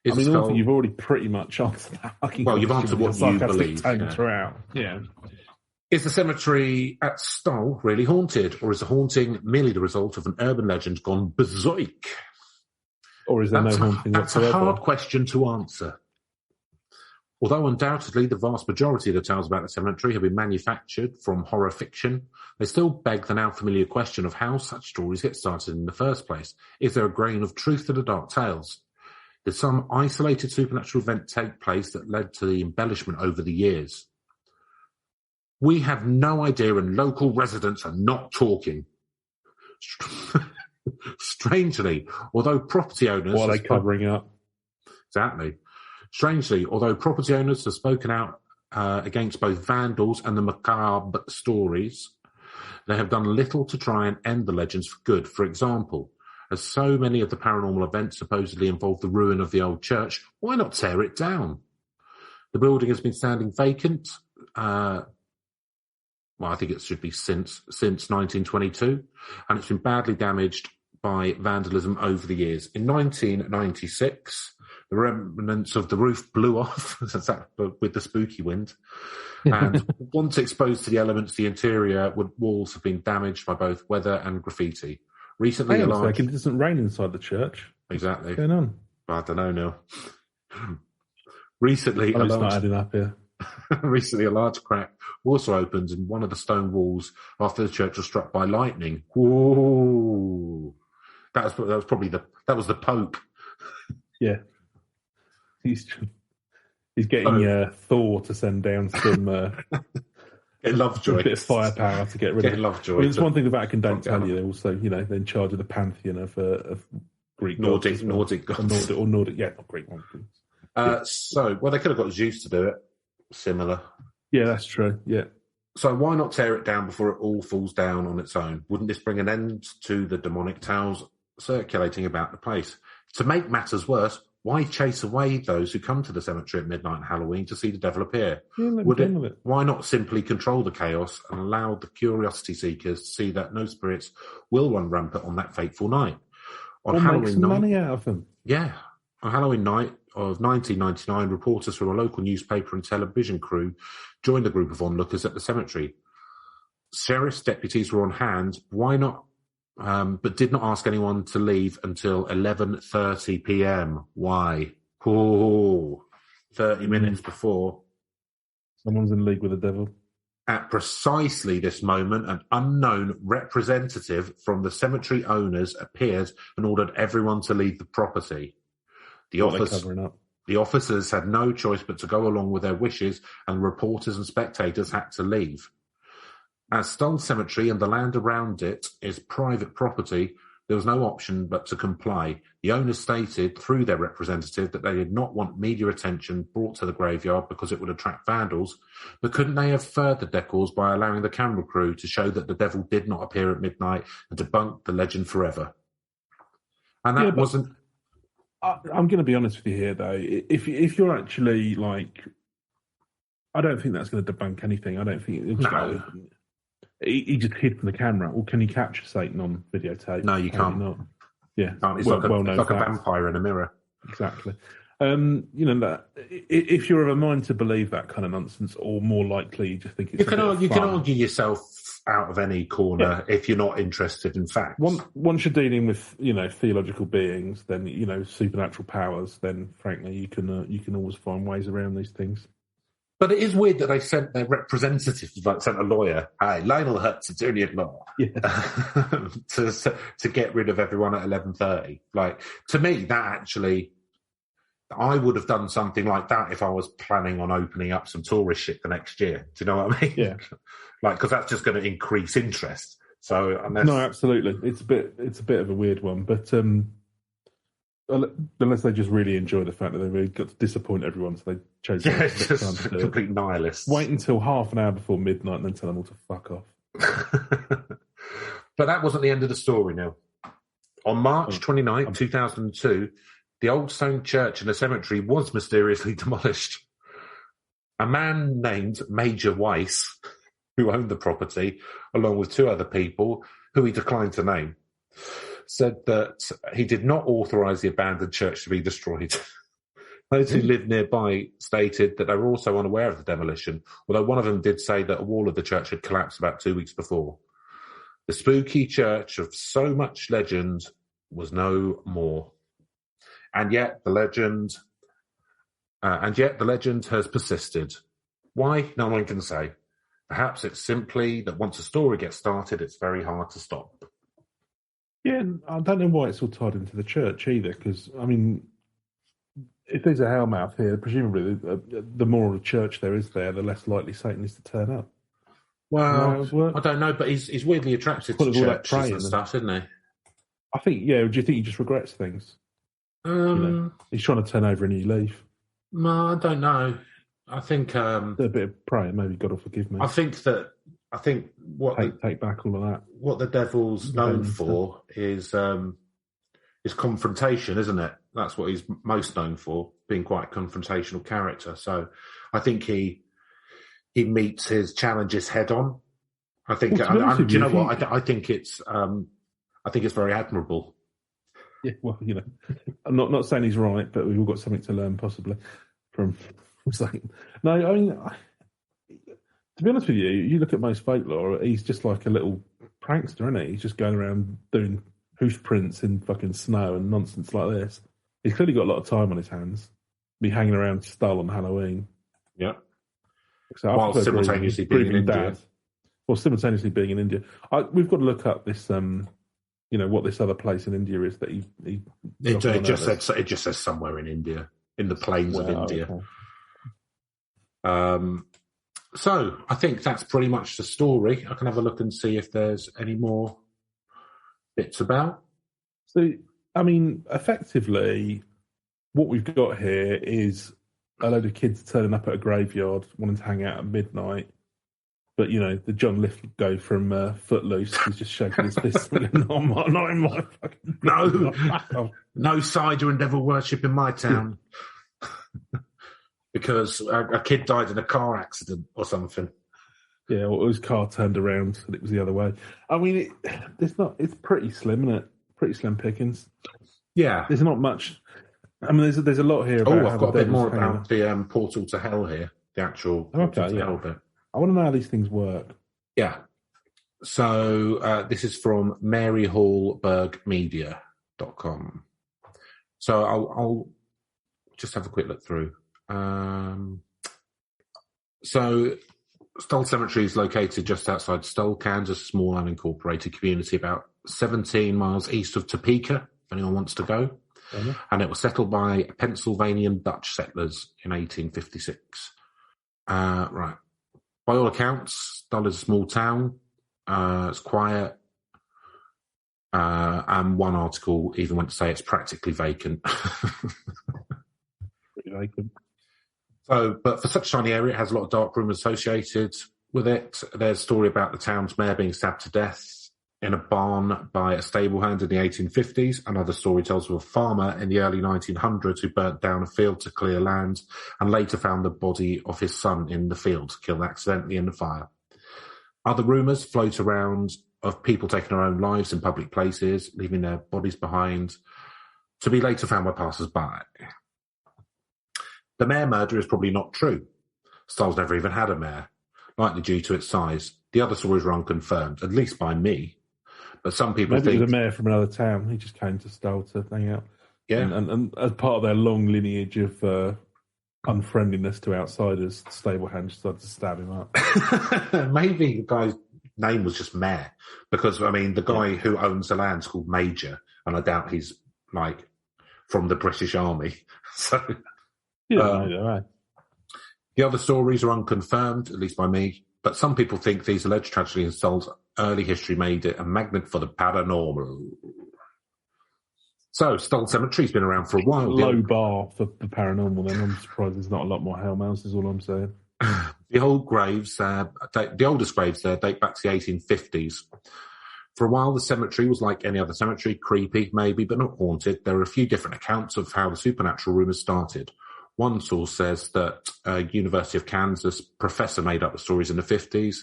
You've already pretty much answered that. Well, you've answered what you believe. Throughout. Yeah. Is the cemetery at Stull really haunted, or is the haunting merely the result of an urban legend gone berserk? Or is there no haunting That's whatsoever? a hard question to answer. Although undoubtedly the vast majority of the tales about the cemetery have been manufactured from horror fiction, they still beg the now familiar question of how such stories get started in the first place. Is there a grain of truth to the dark tales? Did some isolated supernatural event take place that led to the embellishment over the years? We have no idea, and local residents are not talking. Strangely, although property owners... What are they covering up? Exactly. Strangely, although property owners have spoken out against both vandals and the macabre stories, they have done little to try and end the legends for good. For example, as so many of the paranormal events supposedly involve the ruin of the old church, why not tear it down? The building has been standing vacant, I think it should be since 1922, and it's been badly damaged by vandalism over the years. In 1996, the remnants of the roof blew off with the spooky wind. And once exposed to the elements, the interior walls have been damaged by both weather and graffiti. Recently, it doesn't rain inside the church. Exactly. What's going on? I don't know, Neil. Recently, it's not adding up here. Recently, a large crack also opened in one of the stone walls after the church was struck by lightning. Whoa! That was probably the Pope. Yeah. He's getting Thor to send down some Lovejoy, a bit of firepower to get rid of Lovejoy. I mean, it's one thing the Vatican don't tell you. They're also, they're in charge of the pantheon of Greek Nordic gods. Or Nordic, not Greek ones. They could have got Zeus to do it. Similar. Yeah, that's true. Yeah. So why not tear it down before it all falls down on its own? Wouldn't this bring an end to the demonic tales circulating about the place? To make matters worse, why chase away those who come to the cemetery at midnight and Halloween to see the devil appear? Why not simply control the chaos and allow the curiosity seekers to see that no spirits will run rampant on that fateful night? Make some money out of them. Yeah. On Halloween night of 1999, reporters from a local newspaper and television crew joined a group of onlookers at the cemetery. Sheriff's deputies were on hand. Why not? But did not ask anyone to leave until 11:30 p.m. Why? 30 minutes before. Someone's in league with the devil. At precisely this moment, an unknown representative from the cemetery owners appeared and ordered everyone to leave the property. The officers had no choice but to go along with their wishes, and reporters and spectators had to leave. As Stull Cemetery and the land around it is private property, there was no option but to comply. The owners stated through their representative that they did not want media attention brought to the graveyard because it would attract vandals, but couldn't they have furthered their cause by allowing the camera crew to show that the devil did not appear at midnight and debunk the legend forever? And that wasn't... I'm going to be honest with you here, though. If you're actually I don't think that's going to debunk anything. I don't think... He just hid from the camera. Or can you capture Satan on videotape? No, you can't. Not. Yeah, it's like a vampire in a mirror. Exactly. That if you're of a mind to believe that kind of nonsense, or more likely, you just think it's you can argue yourself out of any corner if you're not interested in facts. Once you're dealing with theological beings, then supernatural powers, then frankly you can always find ways around these things. But it is weird that they sent their representative, sent a lawyer, hey, Lionel Hutz, attorney at law, to get rid of everyone at 11:30. To me, that actually, I would have done something like that if I was planning on opening up some tourist shit the next year. Do you know what I mean? Yeah. Because that's just going to increase interest. So no, absolutely, it's a bit of a weird one, but unless they just really enjoy the fact that they really got to disappoint everyone, so they chose just complete nihilists. Wait until half an hour before midnight and then tell them all to fuck off. But that wasn't the end of the story, Neil. On March 29th, 2002, the old stone church in the cemetery was mysteriously demolished. A man named Major Weiss, who owned the property, along with two other people, who he declined to name, said that he did not authorise the abandoned church to be destroyed. Those who lived nearby stated that they were also unaware of the demolition, although one of them did say that a wall of the church had collapsed about 2 weeks before. The spooky church of so much legend was no more. And yet the legend And yet the legend has persisted. Why? No one can say. Perhaps it's simply that once a story gets started, it's very hard to stop. Yeah, and I don't know why it's all tied into the church either, because, I mean, if there's a hellmouth here, presumably the more of the church there is there, the less likely Satan is to turn up. Well, I don't know, but he's weirdly attracted to churches and stuff, isn't he? I think, yeah, do you think he just regrets things? He's trying to turn over a new leaf. No, I don't know. I think... a bit of praying, maybe God will forgive me. I think take back all of that. What the devil's known for is confrontation, isn't it? That's what he's most known for, being quite a confrontational character. So I think he meets his challenges head on. I think. Do you know what? I think it's very admirable. Yeah, well, I'm not saying he's right, but we've all got something to learn possibly from saying. No, I mean, to be honest with you, you look at most folklore, he's just like a little prankster, isn't he? He's just going around doing hoof prints in fucking snow and nonsense like this. He's clearly got a lot of time on his hands. Be hanging around Stull on Halloween. Yeah. So while simultaneously being in India. Or simultaneously being in India. We've got to look up this, what this other place in India is that he it just says somewhere in India, in the plains of India. Okay. So I think that's pretty much the story. I can have a look and see if there's any more bits about. So, I mean, effectively, what we've got here is a load of kids turning up at a graveyard, wanting to hang out at midnight. But, the John Lithgow from Footloose, he's just shaking his fist. Not in my fucking... No cider and devil worship in my town. Because a kid died in a car accident or something. Yeah, or his car turned around and it was the other way. I mean, it's pretty slim, isn't it? Pretty slim pickings. Yeah. There's not much. I mean, there's a lot here about... I've got a bit more about the portal to hell here. The actual portal to hell bit. I want to know how these things work. Yeah. So this is from maryhallbergmedia.com. So I'll just have a quick look through. So Stull Cemetery is located just outside Stull, Kansas, a small unincorporated community about 17 miles east of Topeka, if anyone wants to go. Mm-hmm. And it was settled by Pennsylvanian Dutch settlers in 1856. Right. By all accounts, Stull is a small town. It's quiet. And one article even went to say it's practically vacant. Pretty vacant. So, but for such a tiny area, it has a lot of dark rumors associated with it. There's a story about the town's mayor being stabbed to death in a barn by a stable hand in the 1850s. Another story tells of a farmer in the early 1900s who burnt down a field to clear land and later found the body of his son in the field, killed accidentally in the fire. Other rumours float around of people taking their own lives in public places, leaving their bodies behind, to be later found by passers-by. The mayor murder is probably not true. Stull's never even had a mayor, likely due to its size. The other stories are unconfirmed, at least by me. But some people think... Maybe it was a mayor from another town. He just came to Stull to hang out. Yeah. And as part of their long lineage of unfriendliness to outsiders, the stable hand decided to stab him up. Maybe the guy's name was just Mayor. Because, I mean, the guy who owns the land's called Major, and I doubt he's, from the British Army. So... right. The other stories are unconfirmed, at least by me, but some people think these alleged tragedies in Stull's early history made it a magnet for the paranormal. So, Stull Cemetery's been around for a while. Low bar for the paranormal, then. I'm surprised there's not a lot more hellmouths, is all I'm saying. The oldest graves there date back to the 1850s. For a while, the cemetery was like any other cemetery, creepy, maybe, but not haunted. There are a few different accounts of how the supernatural rumours started. One source says that a University of Kansas professor made up the stories in the 50s.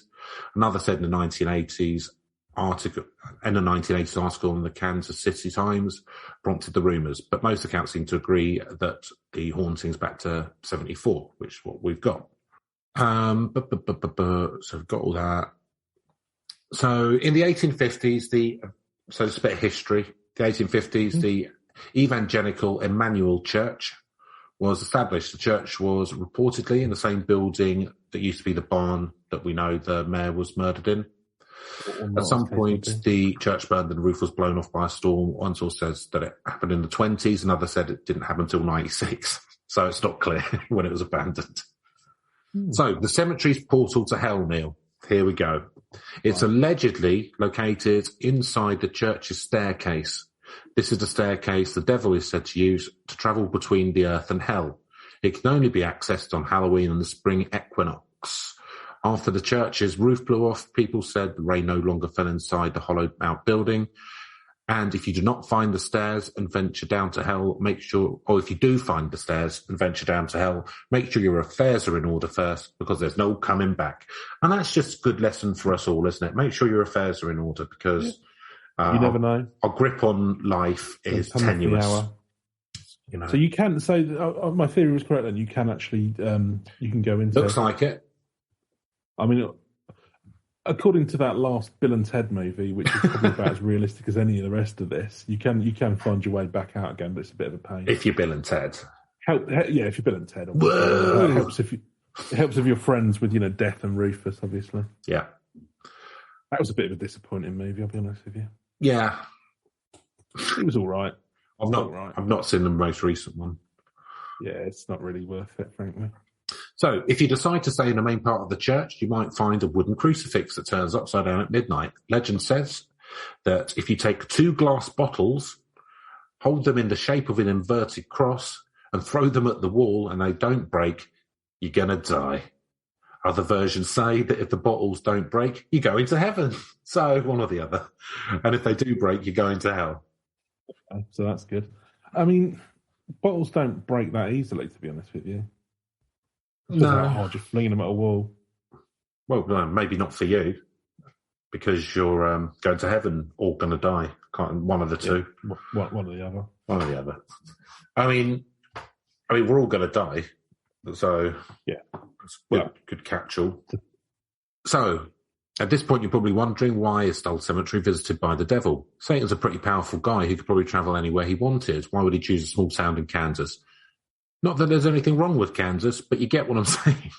Another said in the 1980s article in the Kansas City Times prompted the rumours. But most accounts seem to agree that the haunting's back to 74, which is what we've got. So we've got all that. So in the 1850s, so it's a bit of history. The 1850s, the Evangelical Emmanuel Church was established. The church was reportedly in the same building that used to be the barn that we know the mayor was murdered in. At some point, the church burned and the roof was blown off by a storm. One source says that it happened in the 1920s. Another said it didn't happen until 1996. So it's not clear when it was abandoned. So the cemetery's portal to hell, Neil. Here we go. It's allegedly located inside the church's staircase. This is the staircase the devil is said to use to travel between the earth and hell. It can only be accessed on Halloween and the spring equinox. After the church's roof blew off, people said the rain no longer fell inside the hollowed-out building. And if you do not find the stairs and venture down to hell, or if you do find the stairs and venture down to hell, make sure your affairs are in order first, because there's no coming back. And that's just a good lesson for us all, isn't it? Make sure your affairs are in order, because you never know. Our grip on life is tenuous. You know. So you can. So my theory was correct. Then you can actually you can go into. Looks like it. I mean, according to that last Bill and Ted movie, which is probably about as realistic as any of the rest of this, you can find your way back out again, but it's a bit of a pain. If you're Bill and Ted. If you're Bill and Ted. Whoa! It helps if you're friends with, Death and Rufus, obviously. Yeah. That was a bit of a disappointing movie, I'll be honest with you. Yeah. It was all right. I've not seen the most recent one. Yeah, it's not really worth it, frankly. So, if you decide to stay in the main part of the church, you might find a wooden crucifix that turns upside down at midnight. Legend says that if you take 2 glass bottles, hold them in the shape of an inverted cross, and throw them at the wall and they don't break, you're going to die. Other versions say that if the bottles don't break, you go into heaven. So, one or the other. And if they do break, you go into hell. Okay, so that's good. I mean, bottles don't break that easily, to be honest with you. No. Hard just flinging them at a wall. Well, no, maybe not for you, because you're going to heaven or going to die. One of the two. One or the other. One or the other. I mean, we're all going to die. So good catch-all. So, at this point, you're probably wondering, why is Stull Cemetery visited by the devil? Satan's a pretty powerful guy who could probably travel anywhere he wanted. Why would he choose a small town in Kansas? Not that there's anything wrong with Kansas, but you get what I'm saying.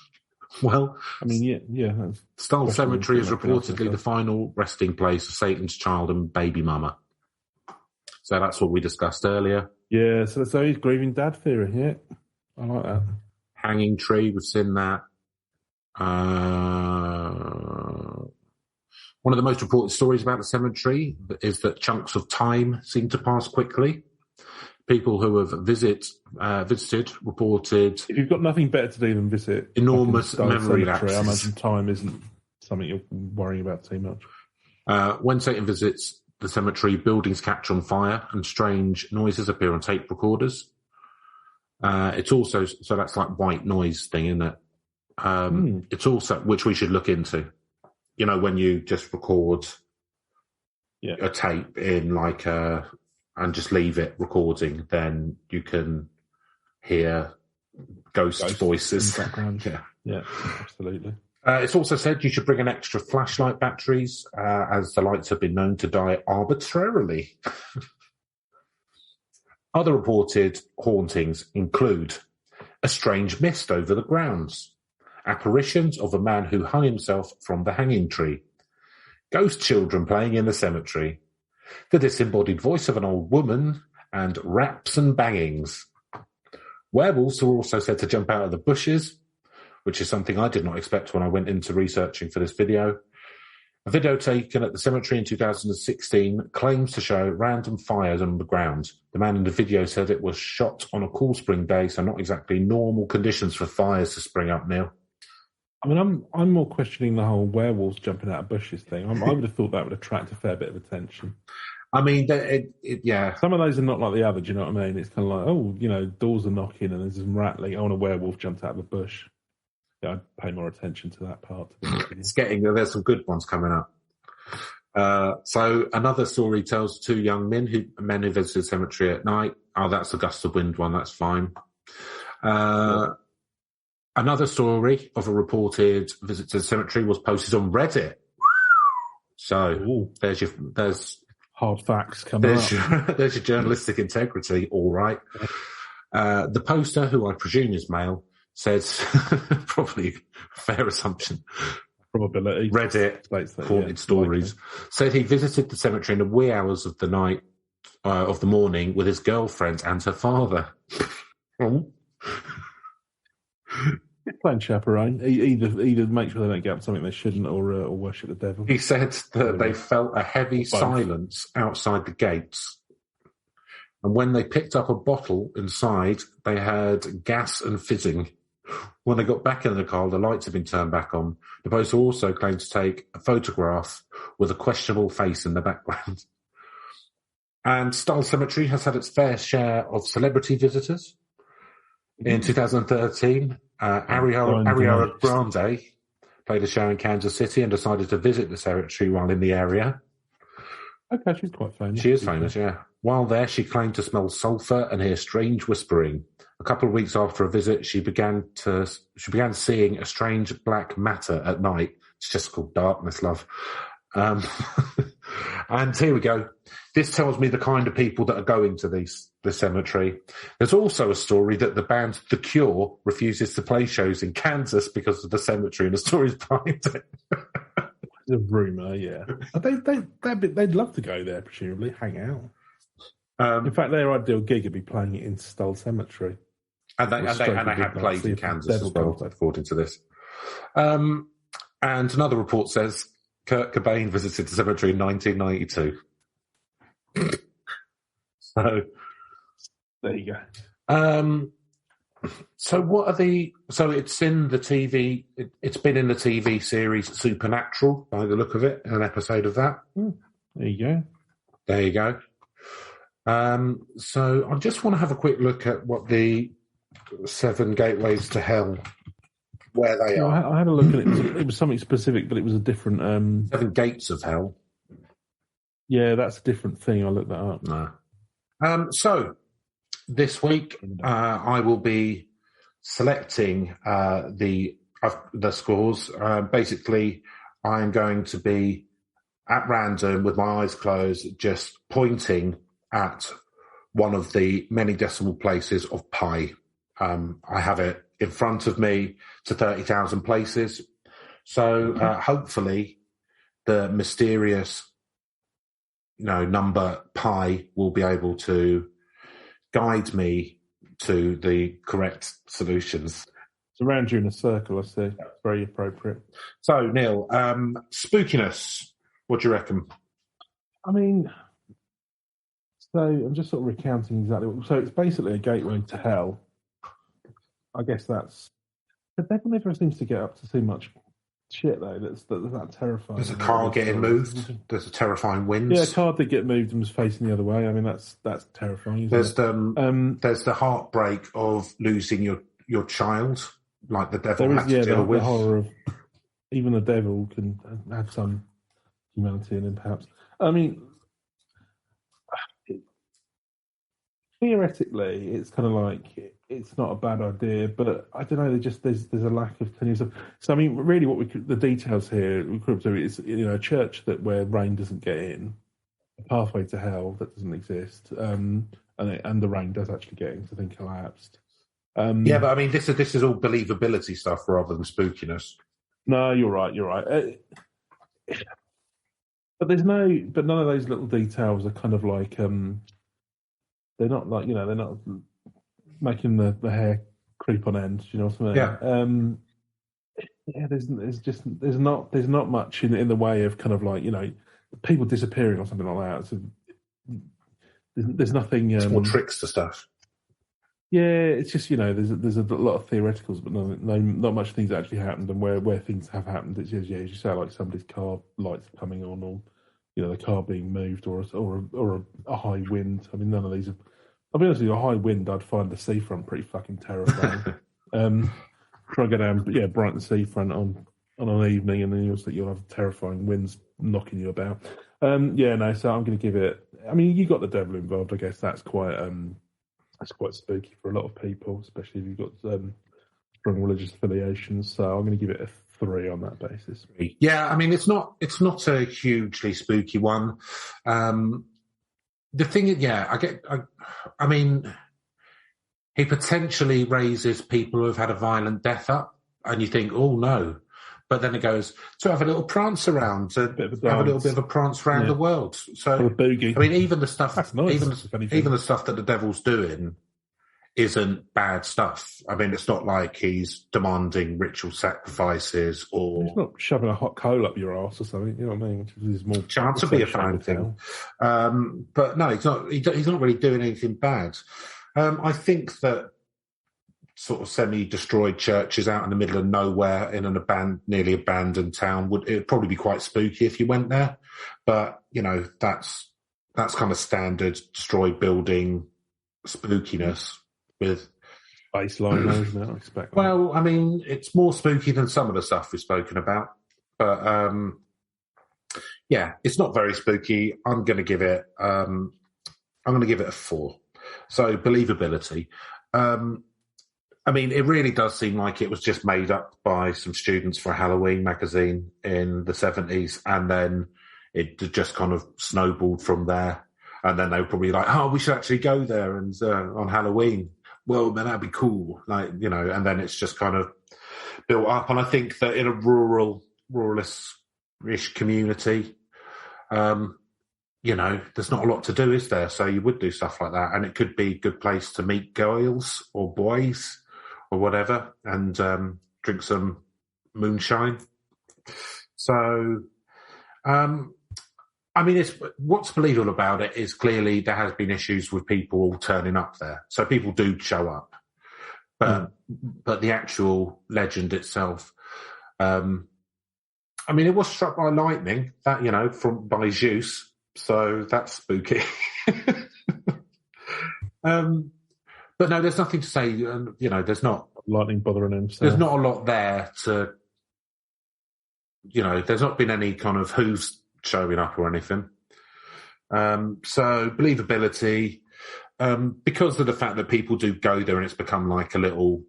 Well, I mean, yeah. Stull Cemetery is reportedly the final resting place of Satan's child and baby mama. So that's what we discussed earlier. Yeah, so he's grieving dad theory. Yeah, I like that. Hanging tree, we've seen that. One of the most reported stories about the cemetery is that chunks of time seem to pass quickly. People who have visited reported... If you've got nothing better to do than visit... Enormous memory lapses. I imagine time isn't something you're worrying about too much. When Satan visits the cemetery, buildings catch on fire and strange noises appear on tape recorders. It's also... So that's like white noise thing, isn't it? It's also... Which we should look into. When you just record a tape in like a... and just leave it recording, then you can hear ghost voices. In the background. Yeah, absolutely. It's also said you should bring an extra flashlight batteries, as the lights have been known to die arbitrarily. Other reported hauntings include a strange mist over the grounds, apparitions of a man who hung himself from the hanging tree, ghost children playing in the cemetery, the disembodied voice of an old woman, and raps and bangings. Werewolves are also said to jump out of the bushes, which is something I did not expect when I went into researching for this video. A video taken at the cemetery in 2016 claims to show random fires on the ground. The man in the video said it was shot on a cool spring day, so not exactly normal conditions for fires to spring up, Neil. I mean, I'm more questioning the whole werewolves jumping out of bushes thing. I would have thought that would attract a fair bit of attention. I mean, yeah. Some of those are not like the other, do you know what I mean? It's kind of like, doors are knocking and there's some rattling. Oh, and a werewolf jumped out of a bush. Yeah, I'd pay more attention to that part. There's some good ones coming up. So another story tells 2 young men who visited the cemetery at night. Oh, that's a gust of wind one. That's fine. Another story of a reported visit to the cemetery was posted on Reddit. So there's hard facts coming up. There's your journalistic integrity, all right. The poster, who I presume is male, says, probably a fair assumption, probability. Reddit, haunted stories, said he visited the cemetery in the wee hours of the night, of the morning, with his girlfriend and her father. Playing chaperone. Either make sure they don't get up to something they shouldn't, or worship the devil. He said that they felt a heavy silence outside the gates. And when they picked up a bottle inside, they heard gas and fizzing. When they got back in the car, the lights had been turned back on. The poster also claimed to take a photograph with a questionable face in the background. And Stull Cemetery has had its fair share of celebrity visitors. In 2013, Ariana Grande played a show in Kansas City and decided to visit the cemetery while in the area. Okay, she's quite famous. She is famous, yeah. While there, she claimed to smell sulphur and hear strange whispering. A couple of weeks after a visit, she began seeing a strange black matter at night. It's just called darkness, love. And here we go. This tells me the kind of people that are going to the cemetery. There's also a story that the band The Cure refuses to play shows in Kansas because of the cemetery, and the story's behind it. It's a rumour, yeah. They'd love to go there, presumably, hang out. In fact, their ideal gig would be playing it in Stull Cemetery. And they had played in Kansas as well, according to this. And another report says Kurt Cobain visited the cemetery in 1992. So there you go. So what are so it's in the TV, it's been in the TV series Supernatural, by the look of it, an episode of that. There you go. So I just want to have a quick look at what the 7 gateways to hell, where they are. I had a look at it. It was something specific, but it was a different... 7 gates of hell. Yeah, that's a different thing. I looked that up. No. So this week, I will be selecting the scores. Basically, I'm going to be at random with my eyes closed, just pointing at one of the many decimal places of pi. I have it in front of me to 30,000 places. So hopefully the mysterious number pi will be able to guide me to the correct solutions. It's around you in a circle, I see. Very appropriate. So, Neil, spookiness, what do you reckon? I mean, so I'm just sort of recounting exactly. So it's basically a gateway to hell. I guess that's... The devil never seems to get up to too much shit, though. That's terrifying. There's a car getting moved. There's a terrifying wind. Yeah, a car did get moved and was facing the other way. I mean, that's terrifying. There's the heartbreak of losing your child, like the devil had to deal with. The horror of even the devil can have some humanity in him, perhaps. I mean, theoretically, it's kind of like it's not a bad idea, but I don't know. There's a lack of stuff. So I mean, really, the details here we could do is a church where rain doesn't get in, a pathway to hell that doesn't exist, and the rain does actually get in, so then collapsed. Yeah, but I mean, this is all believability stuff rather than spookiness. No, you're right. But none of those little details are kind of like they're not like they're not making the hair creep on end. You know what I mean? Yeah. There's not much in the way of kind of like people disappearing or something like that. So there's nothing. It's more tricks to stuff. Yeah, it's just there's a lot of theoreticals, but not much things actually happened, and where things have happened, it's just as you say, like somebody's car lights coming on, or the car being moved, or a high wind. I mean, none of these are. I'll be honest with you, a high wind, I'd find the seafront pretty fucking terrifying. Try to go down, Brighton seafront on an evening, and then you'll have terrifying winds knocking you about. So I'm going to give it. I mean, you got the devil involved. I guess that's quite spooky for a lot of people, especially if you've got strong religious affiliations. So I'm going to give it a 3 on that basis. Yeah, I mean, it's not a hugely spooky one. The thing is, I mean, he potentially raises people who have had a violent death up, and you think, oh no. But then it goes to have a little prance around, to have a little bit of a prance around the world. So, have a boogie. I mean, even the stuff, That's nice, even the stuff that the devil's doing isn't bad stuff. I mean, it's not like he's demanding ritual sacrifices or he's not shoving a hot coal up your ass or something. You know what I mean? Which is more chance to be a fine thing. But no, he's not. He's not really doing anything bad. I think that sort of semi-destroyed churches out in the middle of nowhere in an nearly abandoned town it'd probably be quite spooky if you went there. But you know, that's kind of standard destroyed building spookiness with baseline, isn't it? I expect. Well, I mean, it's more spooky than some of the stuff we've spoken about, but yeah, it's not very spooky. I'm going to give it a 4. So believability. I mean, it really does seem like it was just made up by some students for a Halloween magazine in the 70s, and then it just kind of snowballed from there. And then they were probably like, "Oh, we should actually go there and on Halloween. Well, then that'd be cool." Like, you know, and then it's just kind of built up. And I think that in a ruralish community, you know, there's not a lot to do, is there? So you would do stuff like that, and it could be a good place to meet girls or boys or whatever, and drink some moonshine. So, I mean, what's believable about it is clearly there has been issues with people turning up there. So people do show up, but the actual legend itself, I mean, it was struck by lightning, that, you know, by Zeus. So that's spooky. But no, there's nothing to say. You know, there's not lightning bothering him. So. There's not a lot there to, you know, there's not been any kind of who's showing up or anything. So believability, because of the fact that people do go there and it's become like a little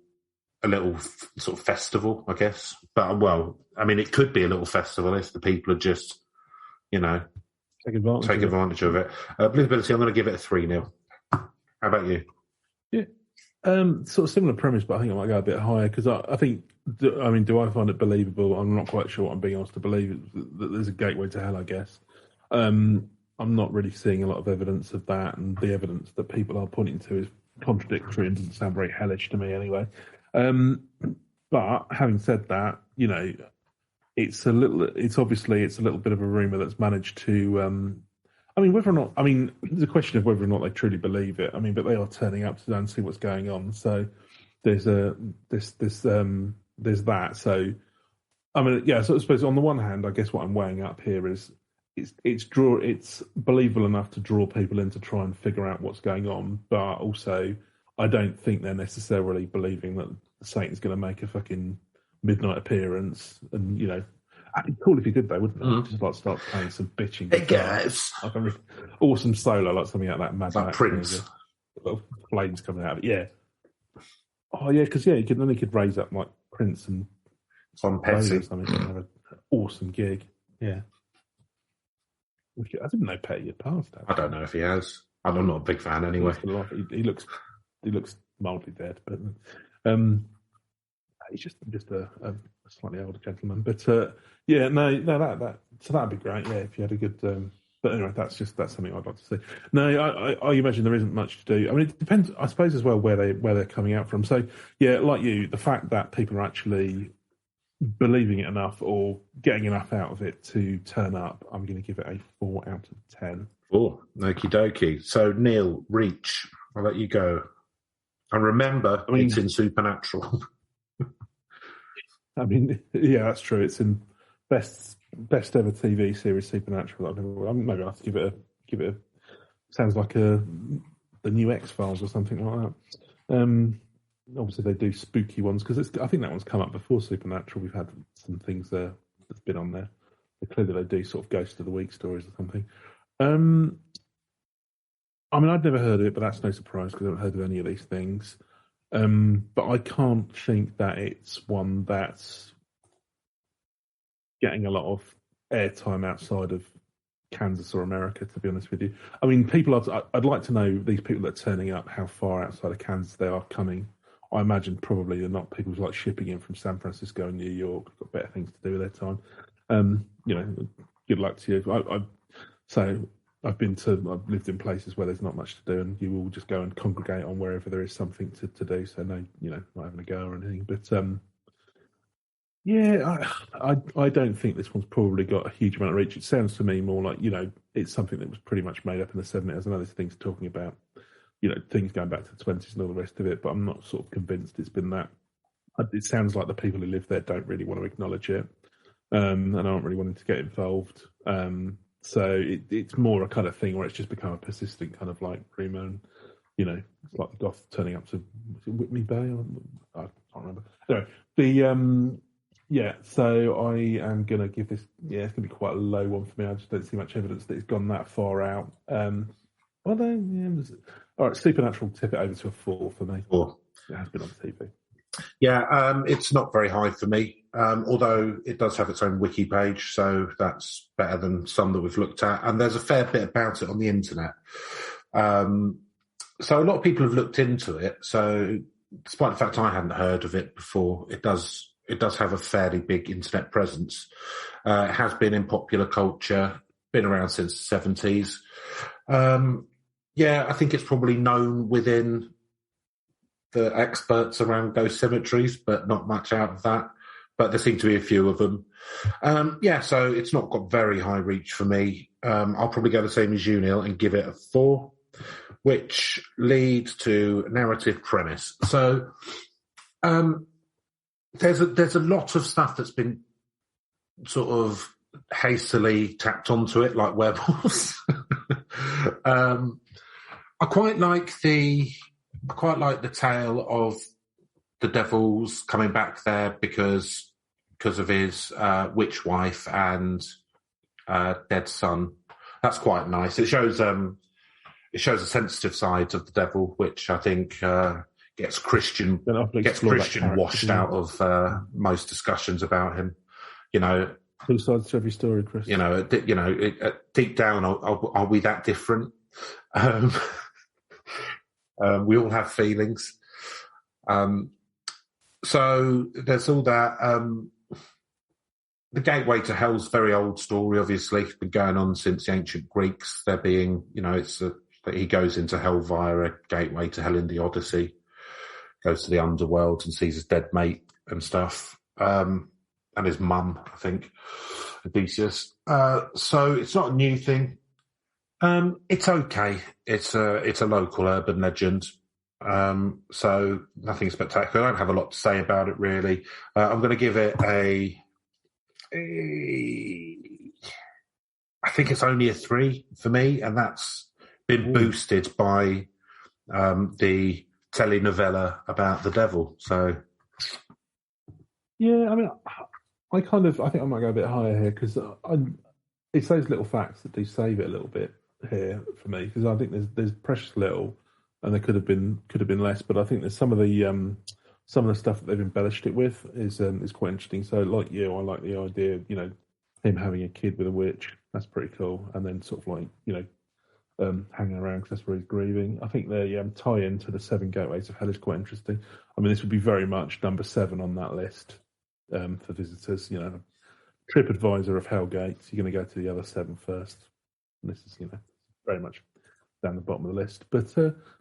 sort of festival, I guess. But well, I mean, it could be a little festival if the people are just, you know, take advantage of it. Believability, I'm going to give it a 3-0. How about you? Yeah, sort of similar premise, but I think I might go a bit higher because I think, I mean, do I find it believable? I'm not quite sure what I'm being asked to believe. That there's a gateway to hell, I guess. I'm not really seeing a lot of evidence of that, and the evidence that people are pointing to is contradictory and doesn't sound very hellish to me anyway. But having said that, you know, it's obviously a little bit of a rumor that's managed to, I mean, whether or not, I mean, there's a question of whether or not they truly believe it. I mean, but they are turning up to go and see what's going on. So there's that. So, I mean, yeah, so I suppose on the one hand, I guess what I'm weighing up here is it's believable enough to draw people in to try and figure out what's going on. But also, I don't think they're necessarily believing that Satan's going to make a fucking midnight appearance, and you know, it'd be cool if he did though, wouldn't it? Just like start playing some bitching guitar, like a really awesome solo, like something out of that Mad like Max Prince, little flames coming out of it. Yeah. Oh yeah, because he could raise up like Prince and Tom Petty or something, and have an awesome gig. Yeah. I didn't know Petty had passed. I don't know if he has. I'm not a big fan anyway. He looks mildly dead, but he's just a slightly older gentleman. But yeah, no, that so that'd be great. Yeah, if you had a good. But anyway, that's something I'd like to see. No, I imagine there isn't much to do. I mean, it depends, I suppose, as well where they're coming out from. So yeah, like you, the fact that people are actually believing it enough or getting enough out of it to turn up, I'm going to give it a 4 out of 10. 4, okie dokie. So Neil, Reach, I'll let you go. And remember, it's in Supernatural. I mean, yeah, that's true. It's in best ever TV series Supernatural. Maybe I'll have to give it a sounds like the new X-Files or something like that. Obviously, they do spooky ones because I think that one's come up before Supernatural. We've had some things there that's been on there. Clearly, they do sort of Ghost of the Week stories or something. I mean, I'd never heard of it, but that's no surprise because I haven't heard of any of these things. But I can't think that it's one that's getting a lot of airtime outside of Kansas or America, to be honest with you. I mean, I'd like to know, these people that are turning up, how far outside of Kansas they are coming. I imagine probably they're not people like shipping in from San Francisco and New York. Got better things to do with their time. Good luck to you. I've lived in places where there's not much to do, and you will just go and congregate on wherever there is something to do. So no, not having a go or anything. But I don't think this one's probably got a huge amount of reach. It sounds to me more like, it's something that was pretty much made up in the 70s. I know there's things talking about, things going back to the 20s and all the rest of it, but I'm not sort of convinced it's been that. It sounds like the people who live there don't really want to acknowledge it, and aren't really wanting to get involved. So it's more a kind of thing where it's just become a persistent kind of like rumour, and it's like the goth turning up to Whitney Bay. I can't remember. Anyway, so I am going to give this. Yeah, it's going to be quite a low one for me. I just don't see much evidence that it's gone that far out. All right, Supernatural, tip it over to a 4 for me. 4. It has been on TV. Yeah, it's not very high for me, although it does have its own wiki page, so that's better than some that we've looked at. And there's a fair bit about it on the internet. So a lot of people have looked into it. So despite the fact I hadn't heard of it before, it does have a fairly big internet presence. It has been in popular culture, been around since the 70s. I think it's probably known within the experts around ghost cemeteries, but not much out of that. But there seem to be a few of them. So it's not got very high reach for me. I'll probably go the same as you, Neil, and give it a 4, which leads to narrative premise. So there's a lot of stuff that's been sort of hastily tapped onto it, like werewolves. I quite like the tale of the devil's coming back there because of his witch wife and dead son. That's quite nice. It shows a sensitive side of the devil, which I think gets Christian washed out of most discussions about him. Two sides to every story, Chris. Deep down, are we that different? We all have feelings. So there's all that. The gateway to hell's very old story, obviously. It's been going on since the ancient Greeks. There being, that he goes into hell via a gateway to hell in the Odyssey, goes to the underworld and sees his dead mate and stuff. And his mum, I think, Odysseus. So it's not a new thing. It's okay. It's a local urban legend. So nothing spectacular. I don't have a lot to say about it, really. I'm going to give it I think it's only a 3 for me, and that's been boosted by the telenovela about the devil. So yeah, I mean, I think I might go a bit higher here because it's those little facts that do save it a little bit here for me, because I think there's precious little, and there could have been less, but I think there's some of the stuff that they've embellished it with is quite interesting. So like you, I like the idea of, him having a kid with a witch. That's pretty cool. And then sort of like, hanging around because that's where he's grieving. I think the tie-in to the 7 gateways of hell is quite interesting. I mean, this would be very much number 7 on that list for visitors. TripAdvisor of hell gates. You're going to go to the other 7 first. And this is, very much down the bottom of the list. But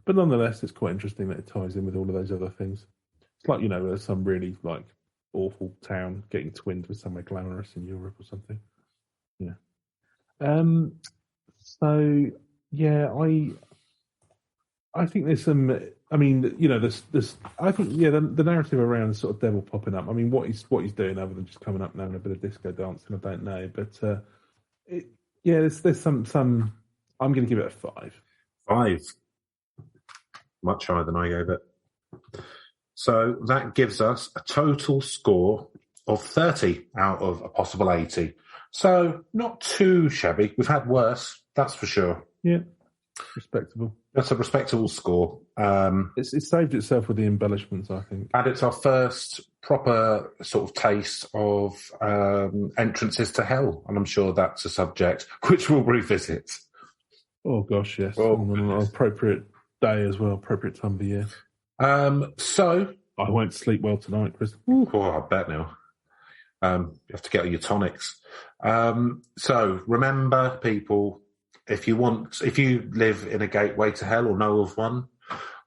nonetheless, it's quite interesting that it ties in with all of those other things. It's like, there's some really like awful town getting twinned with somewhere glamorous in Europe or something. Yeah. So yeah, I think there's some. I mean, there's. I think the narrative around sort of devil popping up. I mean, what he's doing other than just coming up now and a bit of disco dancing, I don't know. But there's some. I'm going to give it a 5. 5, much higher than I gave it. So that gives us a total score of 30 out of a possible 80. So not too shabby. We've had worse, that's for sure. Yeah, respectable. That's a respectable score. It's saved itself with the embellishments, I think. And it's our first proper sort of taste of entrances to hell, and I'm sure that's a subject which we'll revisit. Oh gosh, yes, Oh, on an appropriate day as well, appropriate time of the year. So I won't sleep well tonight, Chris. oh, I bet now. You have to get your tonics. So remember, people, if you live in a gateway to hell or know of one,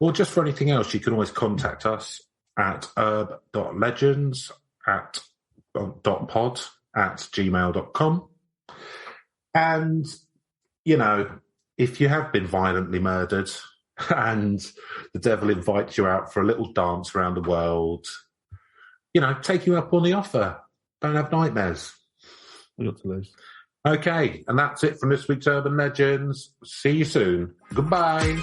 or just for anything else, you can always contact us at herb.legends@pod@gmail.com. And, if you have been violently murdered and the devil invites you out for a little dance around the world, take you up on the offer. Don't have nightmares. We got to lose. Okay, and that's it from this week's Urban Legends. See you soon. Goodbye.